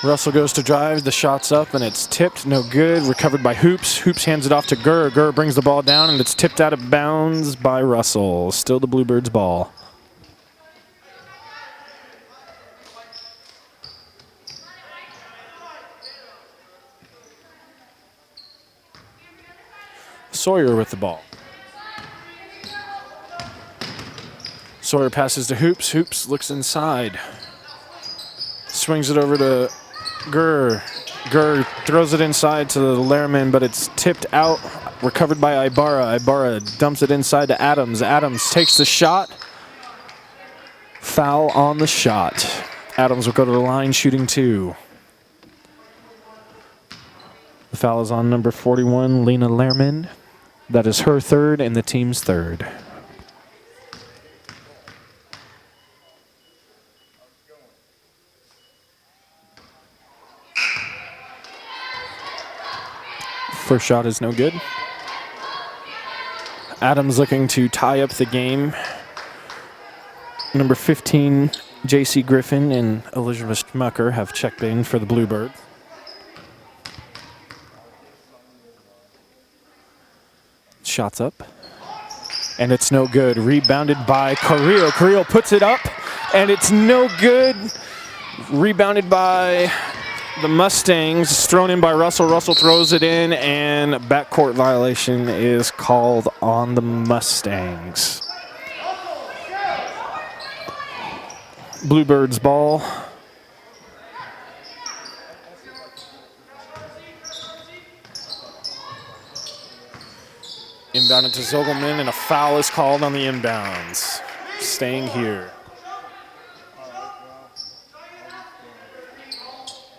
Russell goes to drive, the shot's up, and it's tipped, no good. Recovered by Hoops. Hoops hands it off to Gurr. Gurr brings the ball down, and it's tipped out of bounds by Russell. Still the Bluebirds' ball. Sawyer with the ball. Sawyer passes to Hoops. Hoops looks inside. Swings it over to Gurr. Gurr throws it inside to the Lehrman, but it's tipped out. Recovered by Ibarra. Ibarra dumps it inside to Adams. Adams takes the shot. Foul on the shot. Adams will go to the line shooting 2. The foul is on number 41, Lena Lehrman. That is her 3rd and the team's 3rd. First shot is no good. Adams looking to tie up the game. Number 15, J.C. Griffin and Elizabeth Schmucker have checked in for the Bluebird. Shots up. And it's no good. Rebounded by Carrillo. Carrillo puts it up, and it's no good. Rebounded by the Mustangs. Thrown in by Russell. Russell throws it in, and backcourt violation is called on the Mustangs. Bluebirds ball. Inbounded to Zogelman, and a foul is called on the inbounds. Staying here.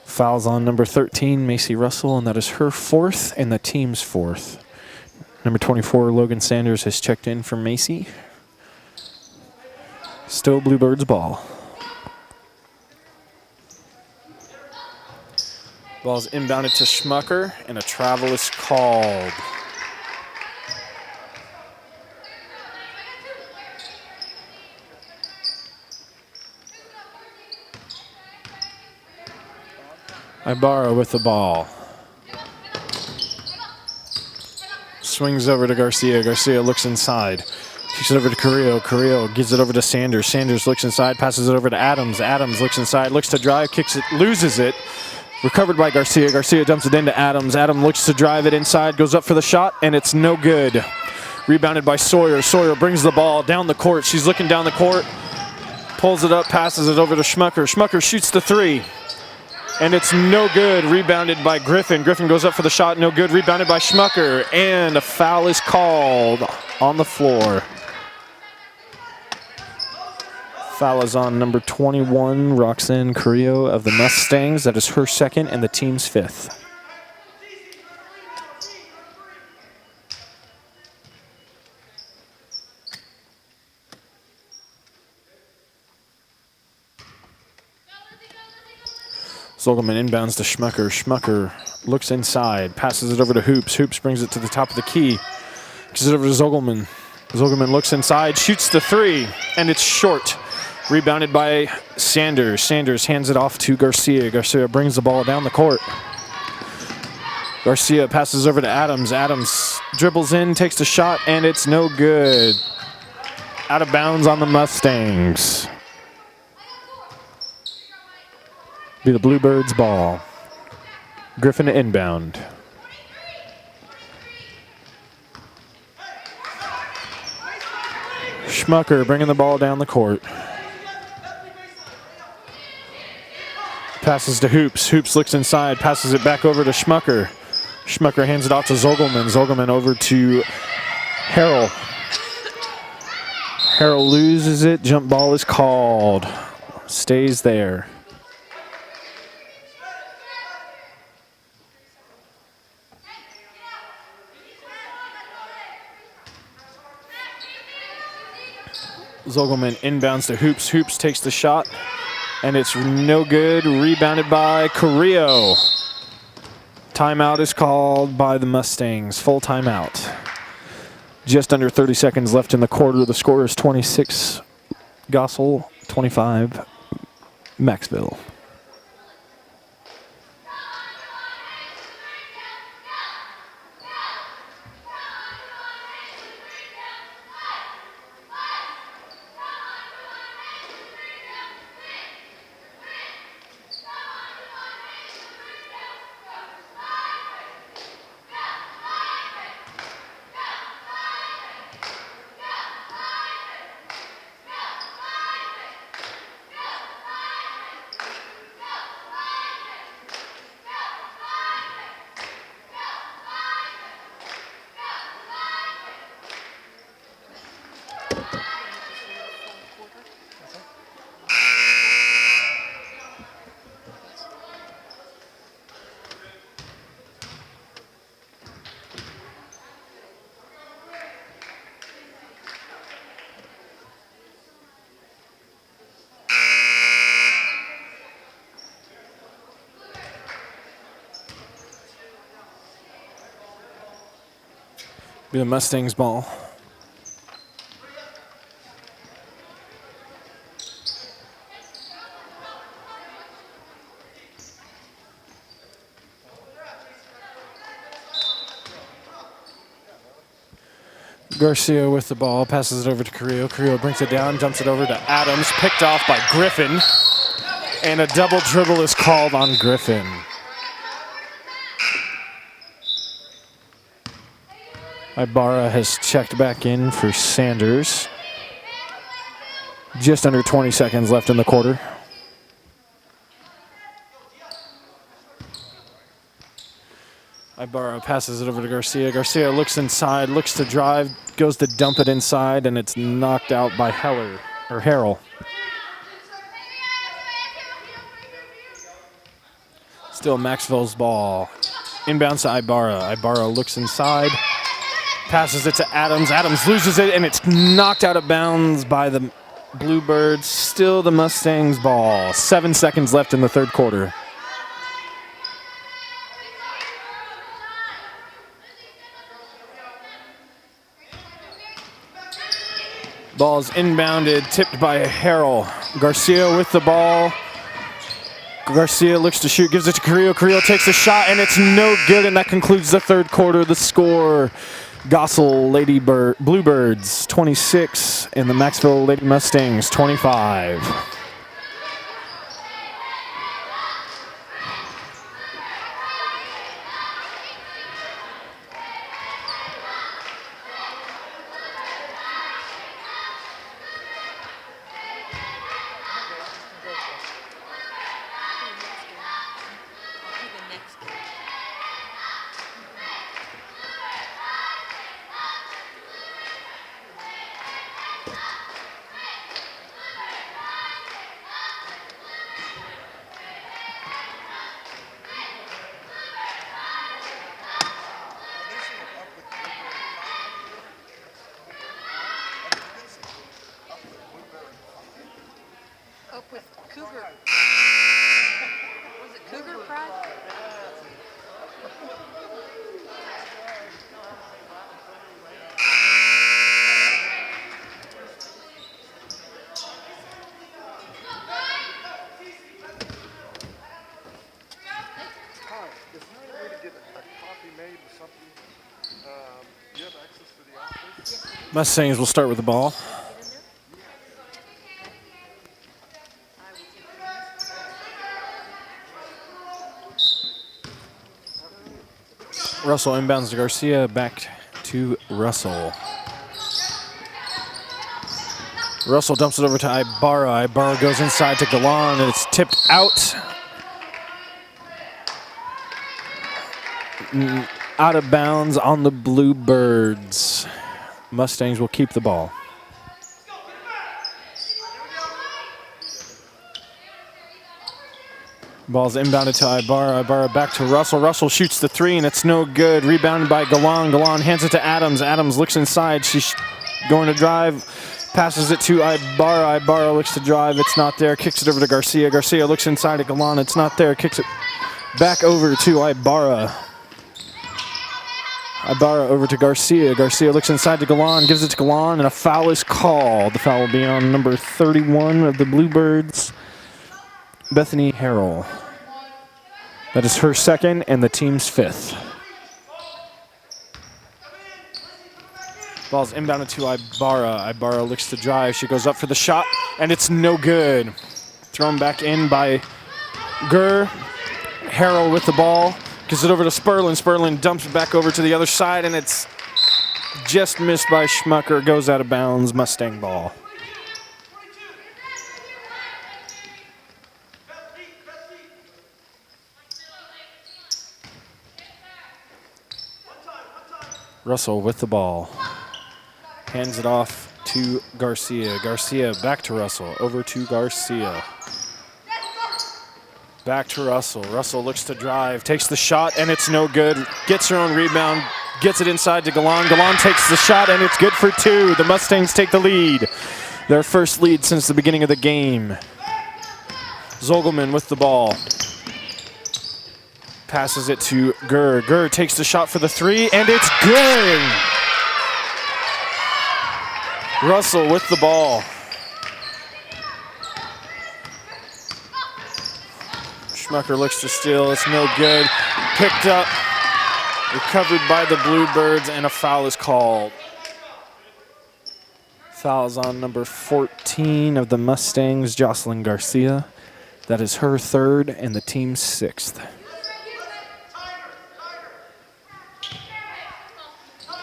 Fouls on number 13, Macy Russell, and that is her 4th and the team's 4th. Number 24, Logan Sanders, has checked in for Macy. Still Bluebirds ball. Ball is inbounded to Schmucker, and a travel is called. Ibarra with the ball. Swings over to Garcia. Garcia looks inside. Kicks it over to Carrillo. Carrillo gives it over to Sanders. Sanders looks inside, passes it over to Adams. Adams looks inside, looks to drive, kicks it, loses it. Recovered by Garcia. Garcia dumps it into Adams. Adams looks to drive it inside, goes up for the shot, and it's no good. Rebounded by Sawyer. Sawyer brings the ball down the court. She's looking down the court, pulls it up, passes it over to Schmucker. Schmucker shoots the 3. And it's no good. Rebounded by Griffin. Griffin goes up for the shot. No good. Rebounded by Schmucker. And a foul is called on the floor. Foul is on number 21, Roxanne Carrillo of the Mustangs. That is her 2nd and the team's 5th. Zogelman inbounds to Schmucker. Schmucker looks inside, passes it over to Hoops. Hoops brings it to the top of the key. Gives it over to Zogelman. Zogelman looks inside, shoots the 3, and it's short. Rebounded by Sanders. Sanders hands it off to Garcia. Garcia brings the ball down the court. Garcia passes over to Adams. Adams dribbles in, takes the shot, and it's no good. Out of bounds on the Mustangs. Be the Bluebirds ball. Griffin inbound. Schmucker bringing the ball down the court. Passes to Hoops. Hoops looks inside, passes it back over to Schmucker. Schmucker hands it off to Zogelman. Zogelman over to Harrell. Harrell loses it. Jump ball is called. Stays there. Zogelman inbounds to Hoops. Hoops takes the shot, and it's no good. Rebounded by Carrillo. Timeout is called by the Mustangs. Full timeout. Just under 30 seconds left in the quarter. The score is 26 Goessel, 25 Macksville. Be the Mustangs ball. Garcia with the ball, passes it over to Carrillo. Carrillo brings it down, jumps it over to Adams, picked off by Griffin. And a double dribble is called on Griffin. Ibarra has checked back in for Sanders. Just under 20 seconds left in the quarter. Ibarra passes it over to Garcia. Garcia looks inside, looks to drive, goes to dump it inside, and it's knocked out by Harrell. Still Macksville's ball. Inbounds to Ibarra. Ibarra looks inside, passes it to Adams. Adams loses it, and it's knocked out of bounds by the Bluebirds. Still the Mustangs ball. 7 seconds left in the third quarter. Ball's inbounded, tipped by Harrell. Garcia with the ball. Garcia looks to shoot, gives it to Carrillo. Carrillo takes a shot, and it's no good, and that concludes the third quarter. The score, Goessel Bluebirds 26 and the Macksville Lady Mustangs 25. Up with Cougar. Was it Cougar Pride? Is there any way to get a copy made or something? Do you have access to the office? Mustangs will start with the ball. Russell inbounds to Garcia, back to Russell. Russell dumps it over to Ibarra. Ibarra goes inside to Galan, and it's tipped out. Out of bounds on the Bluebirds. Mustangs will keep the ball. Ball's inbounded to Ibarra. Ibarra back to Russell. Russell shoots the three, and it's no good. Rebounded by Galan. Galan hands it to Adams. Adams looks inside. She's going to drive. Passes it to Ibarra. Ibarra looks to drive. It's not there. Kicks it over to Garcia. Garcia looks inside at Galan. It's not there. Kicks it back over to Ibarra. Ibarra over to Garcia. Garcia looks inside to Galan. Gives it to Galan, and a foul is called. The foul will be on number 31 of the Bluebirds, Bethany Harrell. That is her second and the team's fifth. Ball's inbounded to Ibarra. Ibarra looks to drive. She goes up for the shot, and it's no good. Thrown back in by Gurr. Harrell with the ball. Gives it over to Sperlin. Sperlin dumps it back over to the other side, and it's just missed by Schmucker. Goes out of bounds. Mustang ball. Russell with the ball. Hands it off to Garcia. Garcia back to Russell. Over to Garcia. Back to Russell. Russell looks to drive. Takes the shot, and it's no good. Gets her own rebound. Gets it inside to Galan. Galan takes the shot, and it's good for two. The Mustangs take the lead. Their first lead since the beginning of the game. Zogelman with the ball. Passes it to Gurr. Gurr takes the shot for the three, and it's good. Russell with the ball. Schmucker looks to steal. It's no good. Picked up. Recovered by the Bluebirds, and a foul is called. Foul is on number 14 of the Mustangs, Jocelyn Garcia. That is her third and the team's sixth.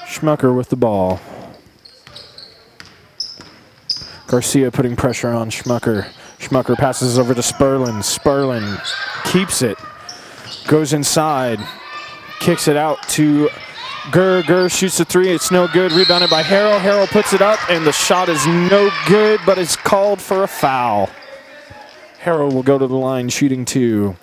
Schmucker with the ball. Garcia putting pressure on Schmucker. Schmucker passes over to Sperlin. Sperlin keeps it. Goes inside. Kicks it out to Gurr. Gurr shoots the three. It's no good. Rebounded by Harrell. Harrell puts it up, and the shot is no good, but it's called for a foul. Harrell will go to the line shooting two.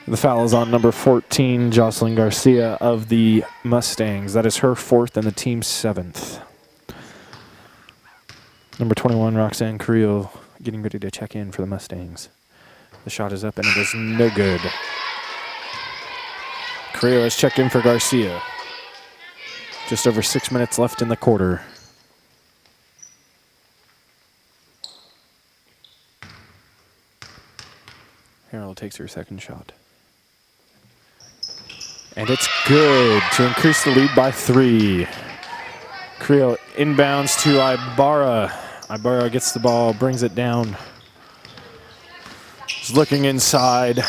The foul is on number 14, Jocelyn Garcia of the Mustangs. That is her fourth and the team's seventh. Number 21, Roxanne Creel, getting ready to check in for the Mustangs. The shot is up, and it is no good. Creel has checked in for Garcia. Just over 6 minutes left in the quarter. Harrell takes her second shot. And it's good to increase the lead by 3. Creel inbounds to Ibarra. Ibarra gets the ball, brings it down. He's looking inside.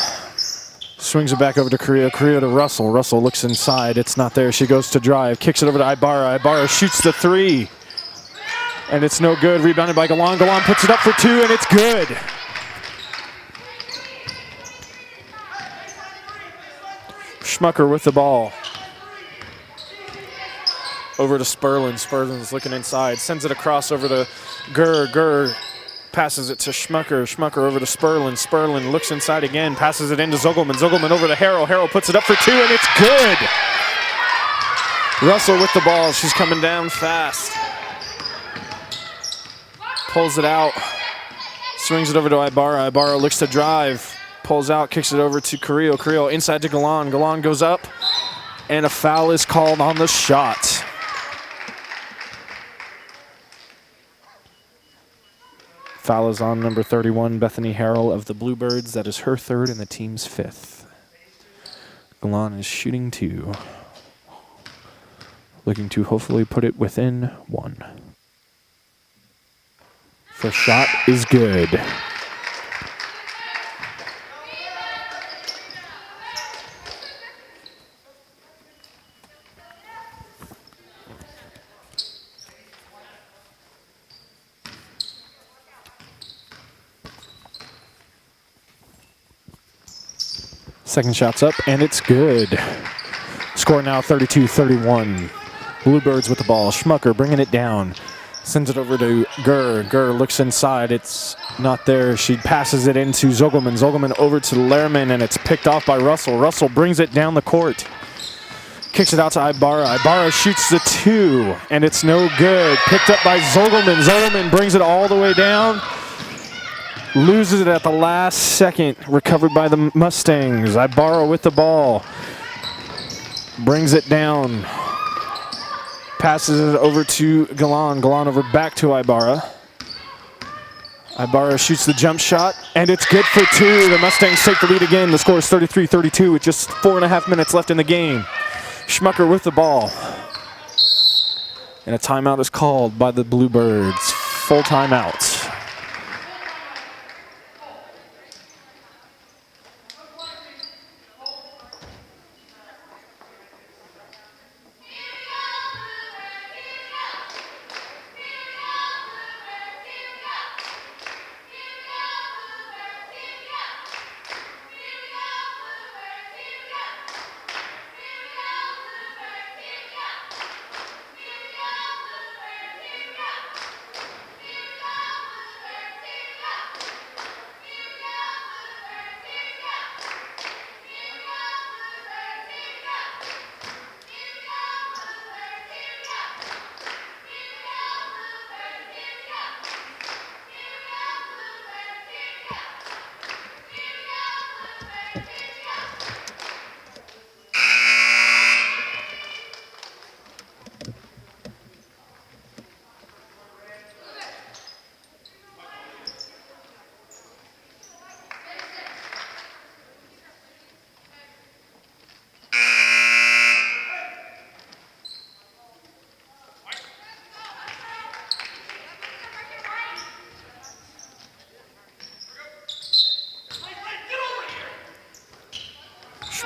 Swings it back over to Creel. Creel to Russell. Russell looks inside. It's not there. She goes to drive. Kicks it over to Ibarra. Ibarra shoots the three. And it's no good. Rebounded by Galan. Galan puts it up for 2, and it's good. Schmucker with the ball. Over to Sperlin. Sperlin's looking inside. Sends it across over to Gurr. Gurr passes it to Schmucker. Schmucker over to Sperlin. Sperlin looks inside again. Passes it into Zogelman. Zogelman over to Harrell. Harrell puts it up for 2, and it's good. Russell with the ball. She's coming down fast. Pulls it out. Swings it over to Ibarra. Ibarra looks to drive. Pulls out. Kicks it over to Carrillo. Carrillo inside to Galan. Galan goes up. And a foul is called on the shot. Foul is on number 31, Bethany Harrell of the Bluebirds. That is her third and the team's fifth. Galan is shooting 2. Looking to hopefully put it within 1. First shot is good. Second shot's up, and it's good. Score now 32-31. Bluebirds with the ball. Schmucker bringing it down. Sends it over to Gurr. Gurr looks inside. It's not there. She passes it into Zogelman. Zogelman over to Lehrman, and it's picked off by Russell. Russell brings it down the court. Kicks it out to Ibarra. Ibarra shoots the 2, and it's no good. Picked up by Zogelman. Zogelman brings it all the way down. Loses it at the last second. Recovered by the Mustangs. Ibarra with the ball. Brings it down. Passes it over to Galan. Galan over back to Ibarra. Ibarra shoots the jump shot, and it's good for 2. The Mustangs take the lead again. The score is 33-32 with just 4.5 minutes left in the game. Schmucker with the ball. And a timeout is called by the Bluebirds. Full timeout.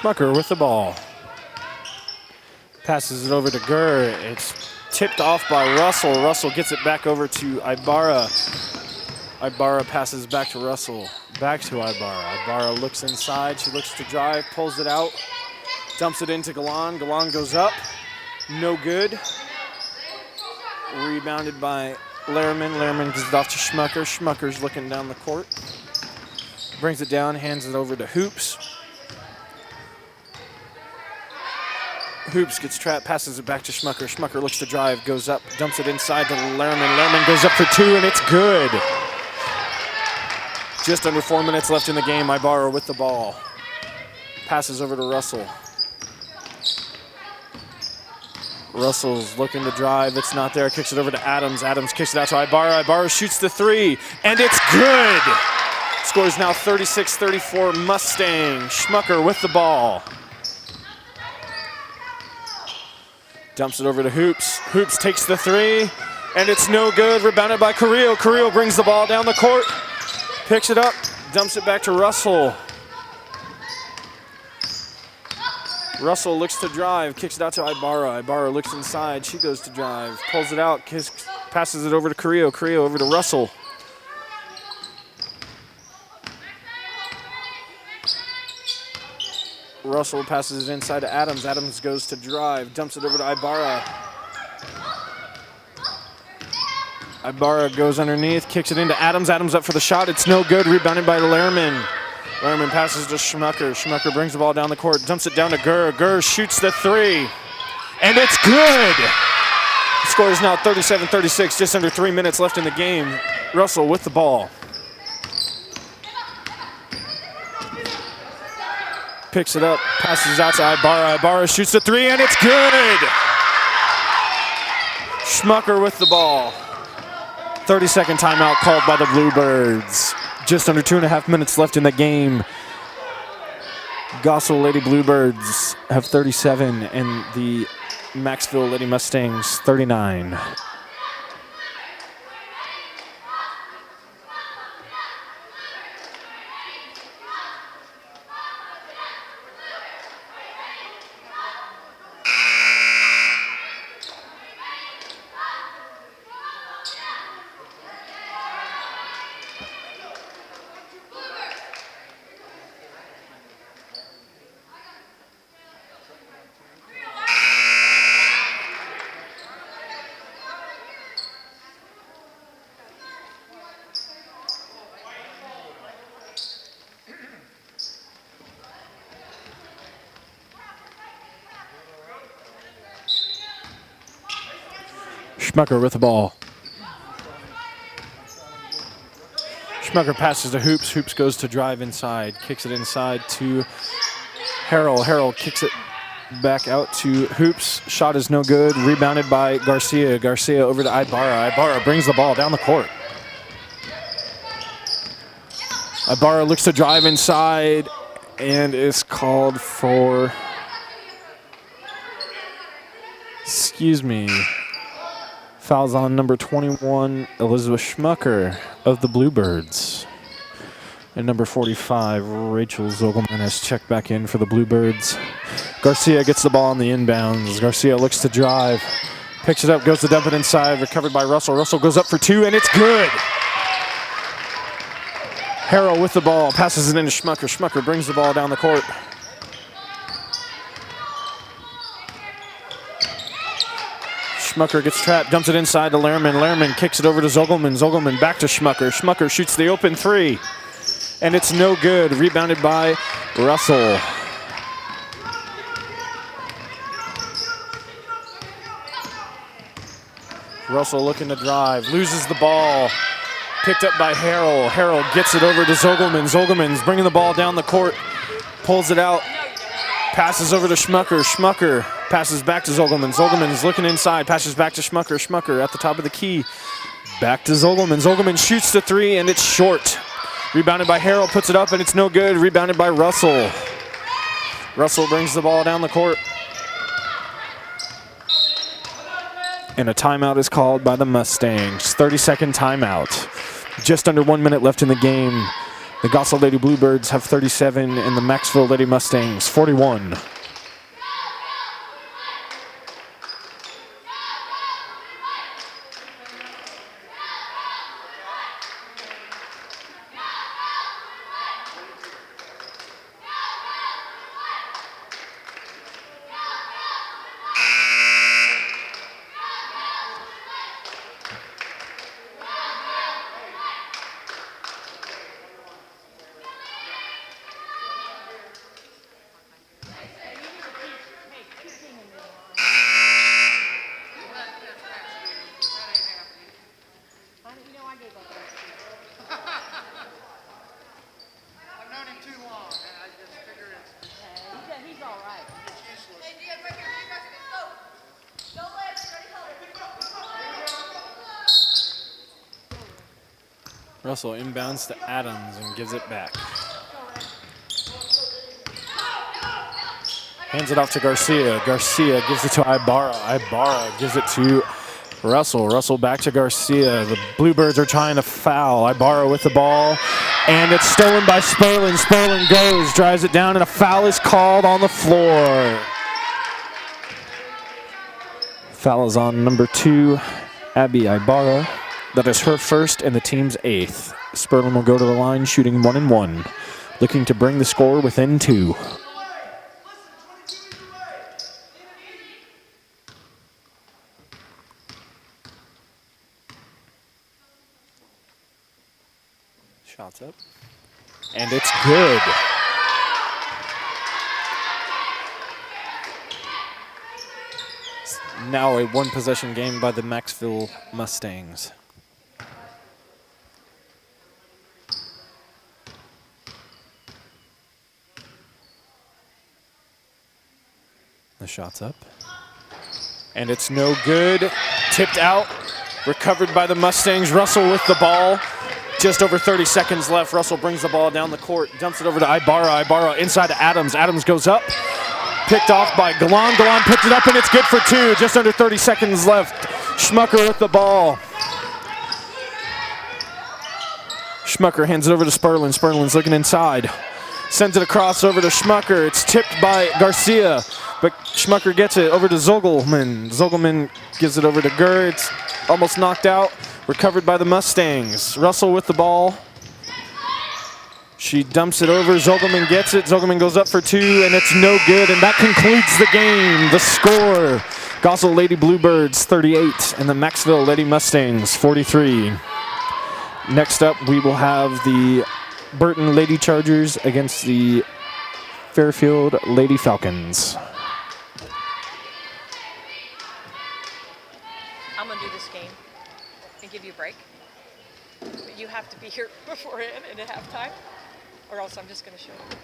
Schmucker with the ball. Passes it over to Gurr. It's tipped off by Russell. Russell gets it back over to Ibarra. Ibarra passes back to Russell. Back to Ibarra. Ibarra looks inside. She looks to drive, pulls it out, dumps it into Galan. Galan goes up. No good. Rebounded by Lehrman. Lehrman gives it off to Schmucker. Schmucker's looking down the court. Brings it down, hands it over to Hoops. Hoops gets trapped, passes it back to Schmucker. Schmucker looks to drive, goes up, dumps it inside to Lehrman. Lehrman goes up for two, and it's good. Just under 4 minutes left in the game. Ibarra with the ball. Passes over to Russell. Russell's looking to drive. It's not there. Kicks it over to Adams. Adams kicks it out to Ibarra. Ibarra shoots the three, and it's good. Score is now 36-34 Mustang. Schmucker with the ball. Dumps it over to Hoops. Hoops takes the three, and it's no good. Rebounded by Carrillo. Carrillo brings the ball down the court, picks it up, dumps it back to Russell. Russell looks to drive, kicks it out to Ibarra. Ibarra looks inside. She goes to drive, pulls it out, passes it over to Carrillo. Carrillo over to Russell. Russell passes it inside to Adams. Adams goes to drive, dumps it over to Ibarra. Ibarra goes underneath, kicks it into Adams. Adams up for the shot. It's no good. Rebounded by Lehrman. Lehrman passes to Schmucker. Schmucker brings the ball down the court, dumps it down to Gurr. Gurr shoots the three, and it's good. The score is now 37-36, just under 3 minutes left in the game. Russell with the ball. Picks it up, passes out to Ibarra. Ibarra shoots the three, and it's good. Schmucker with the ball. 30-second timeout called by the Bluebirds. Just under 2.5 minutes left in the game. Goessel Lady Bluebirds have 37, and the Macksville Lady Mustangs 39. Schmucker with the ball. Schmucker passes to Hoops. Hoops goes to drive inside. Kicks it inside to Harrell. Harrell kicks it back out to Hoops. Shot is no good. Rebounded by Garcia. Garcia over to Ibarra. Ibarra brings the ball down the court. Ibarra looks to drive inside and is called for, fouls on number 21, Elizabeth Schmucker of the Bluebirds. And number 45, Rachel Zogelman has checked back in for the Bluebirds. Garcia gets the ball on the inbounds. Garcia looks to drive, picks it up, goes to dump it inside, recovered by Russell. Russell goes up for two, and it's good. Harrell with the ball, passes it into Schmucker. Schmucker brings the ball down the court. Schmucker gets trapped, dumps it inside to Lehrman. Lehrman kicks it over to Zogelman. Zogelman back to Schmucker. Schmucker shoots the open three, and it's no good. Rebounded by Russell. Russell looking to drive, loses the ball. Picked up by Harrell. Harrell gets it over to Zogelman. Zogelman's bringing the ball down the court, pulls it out, passes over to Schmucker. Schmucker passes back to Zogelman. Zogelman's looking inside, passes back to Schmucker. Schmucker at the top of the key. Back to Zogelman. Zogelman shoots the three, and it's short. Rebounded by Harrell, puts it up, and it's no good. Rebounded by Russell. Russell brings the ball down the court. And a timeout is called by the Mustangs. 30-second timeout. Just under 1 minute left in the game. The Goessel Lady Bluebirds have 37 and the Macksville Lady Mustangs 41. I've known him too long, and I just figure it's He's all right. useless. Russell inbounds to Adams and gives it back. Hands it off to Garcia. Garcia gives it to Ibarra. Ibarra gives it to Russell. Russell back to Garcia. The Bluebirds are trying to foul. Ibarra with the ball. And it's stolen by Sperlin. Sperlin goes, drives it down, and a foul is called on the floor. Foul is on number 2, Abby Ibarra. That is her first and the team's 8th. Sperlin will go to the line shooting 1-1, looking to bring the score within 2. Shots up. And it's good. It's now a one-possession game by the Macksville Mustangs. The shot's up. And it's no good. Tipped out. Recovered by the Mustangs. Russell with the ball. Just over 30 seconds left. Russell brings the ball down the court. Dumps it over to Ibarra. Ibarra inside to Adams. Adams goes up. Picked off by Galan. Galan picked it up and it's good for 2. Just under 30 seconds left. Schmucker with the ball. Schmucker hands it over to Sperlin. Sperlin's looking inside. Sends it across over to Schmucker. It's tipped by Garcia. But Schmucker gets it over to Zogelman. Zogelman gives it over to Gurr. It's almost knocked out. Recovered by the Mustangs. Russell with the ball. She dumps it over. Zogelman gets it. Zogelman goes up for 2, and it's no good. And that concludes the game. The score, Goessel Lady Bluebirds 38 and the Macksville Lady Mustangs 43. Next up, we will have the Burton Lady Chargers against the Fairfield Lady Falcons. I'm going to do this game and give you a break. But you have to be here beforehand and at halftime, or else I'm just going to show you.